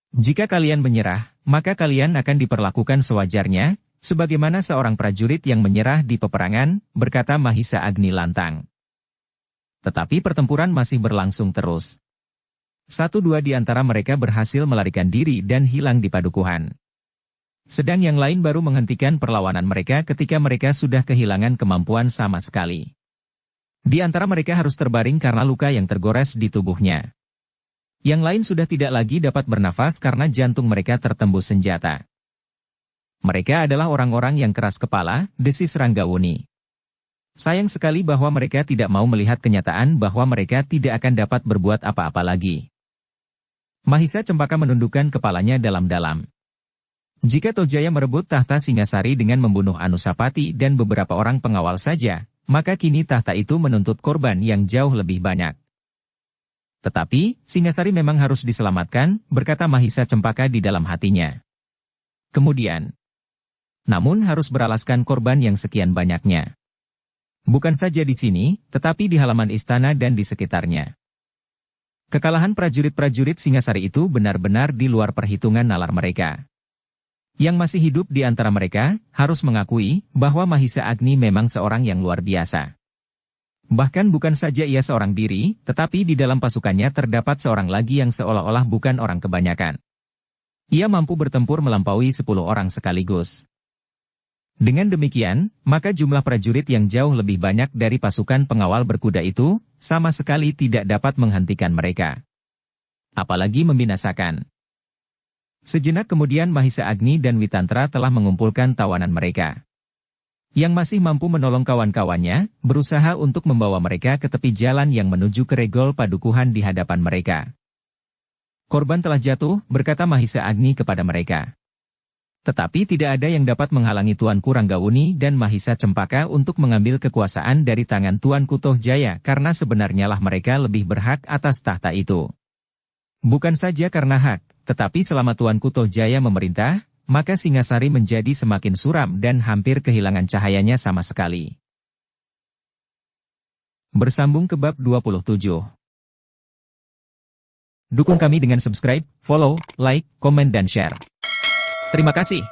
Jika kalian menyerah, maka kalian akan diperlakukan sewajarnya, sebagaimana seorang prajurit yang menyerah di peperangan, berkata Mahisa Agni lantang. Tetapi pertempuran masih berlangsung terus. 1-2 di antara mereka berhasil melarikan diri dan hilang di padukuhan. Sedang yang lain baru menghentikan perlawanan mereka ketika mereka sudah kehilangan kemampuan sama sekali. Di antara mereka harus terbaring karena luka yang tergores di tubuhnya. Yang lain sudah tidak lagi dapat bernafas karena jantung mereka tertembus senjata. Mereka adalah orang-orang yang keras kepala, desis Ranggawuni. Sayang sekali bahwa mereka tidak mau melihat kenyataan bahwa mereka tidak akan dapat berbuat apa-apa lagi. Mahisa Cempaka menundukkan kepalanya dalam-dalam. Jika Tojaya merebut tahta Singasari dengan membunuh Anusapati dan beberapa orang pengawal saja, maka kini tahta itu menuntut korban yang jauh lebih banyak. Tetapi, Singasari memang harus diselamatkan, berkata Mahisa Cempaka di dalam hatinya. Kemudian, namun harus beralaskan korban yang sekian banyaknya. Bukan saja di sini, tetapi di halaman istana dan di sekitarnya. Kekalahan prajurit-prajurit Singasari itu benar-benar di luar perhitungan nalar mereka. Yang masih hidup di antara mereka, harus mengakui bahwa Mahisa Agni memang seorang yang luar biasa. Bahkan bukan saja ia seorang diri, tetapi di dalam pasukannya terdapat seorang lagi yang seolah-olah bukan orang kebanyakan. Ia mampu bertempur melampaui 10 orang sekaligus. Dengan demikian, maka jumlah prajurit yang jauh lebih banyak dari pasukan pengawal berkuda itu, sama sekali tidak dapat menghentikan mereka. Apalagi membinasakan. Sejenak kemudian Mahisa Agni dan Witantra telah mengumpulkan tawanan mereka. Yang masih mampu menolong kawan-kawannya, berusaha untuk membawa mereka ke tepi jalan yang menuju ke regol padukuhan di hadapan mereka. Korban telah jatuh, berkata Mahisa Agni kepada mereka. Tetapi tidak ada yang dapat menghalangi Tuanku Ranggawuni dan Mahisa Cempaka untuk mengambil kekuasaan dari tangan Tuanku Tohjaya karena sebenarnya lah mereka lebih berhak atas tahta itu. Bukan saja karena hak, tetapi selama Tuanku Tohjaya memerintah, maka Singasari menjadi semakin suram dan hampir kehilangan cahayanya sama sekali. Bersambung ke bab 27. Dukung kami dengan subscribe, follow, like, komen dan share. Terima kasih.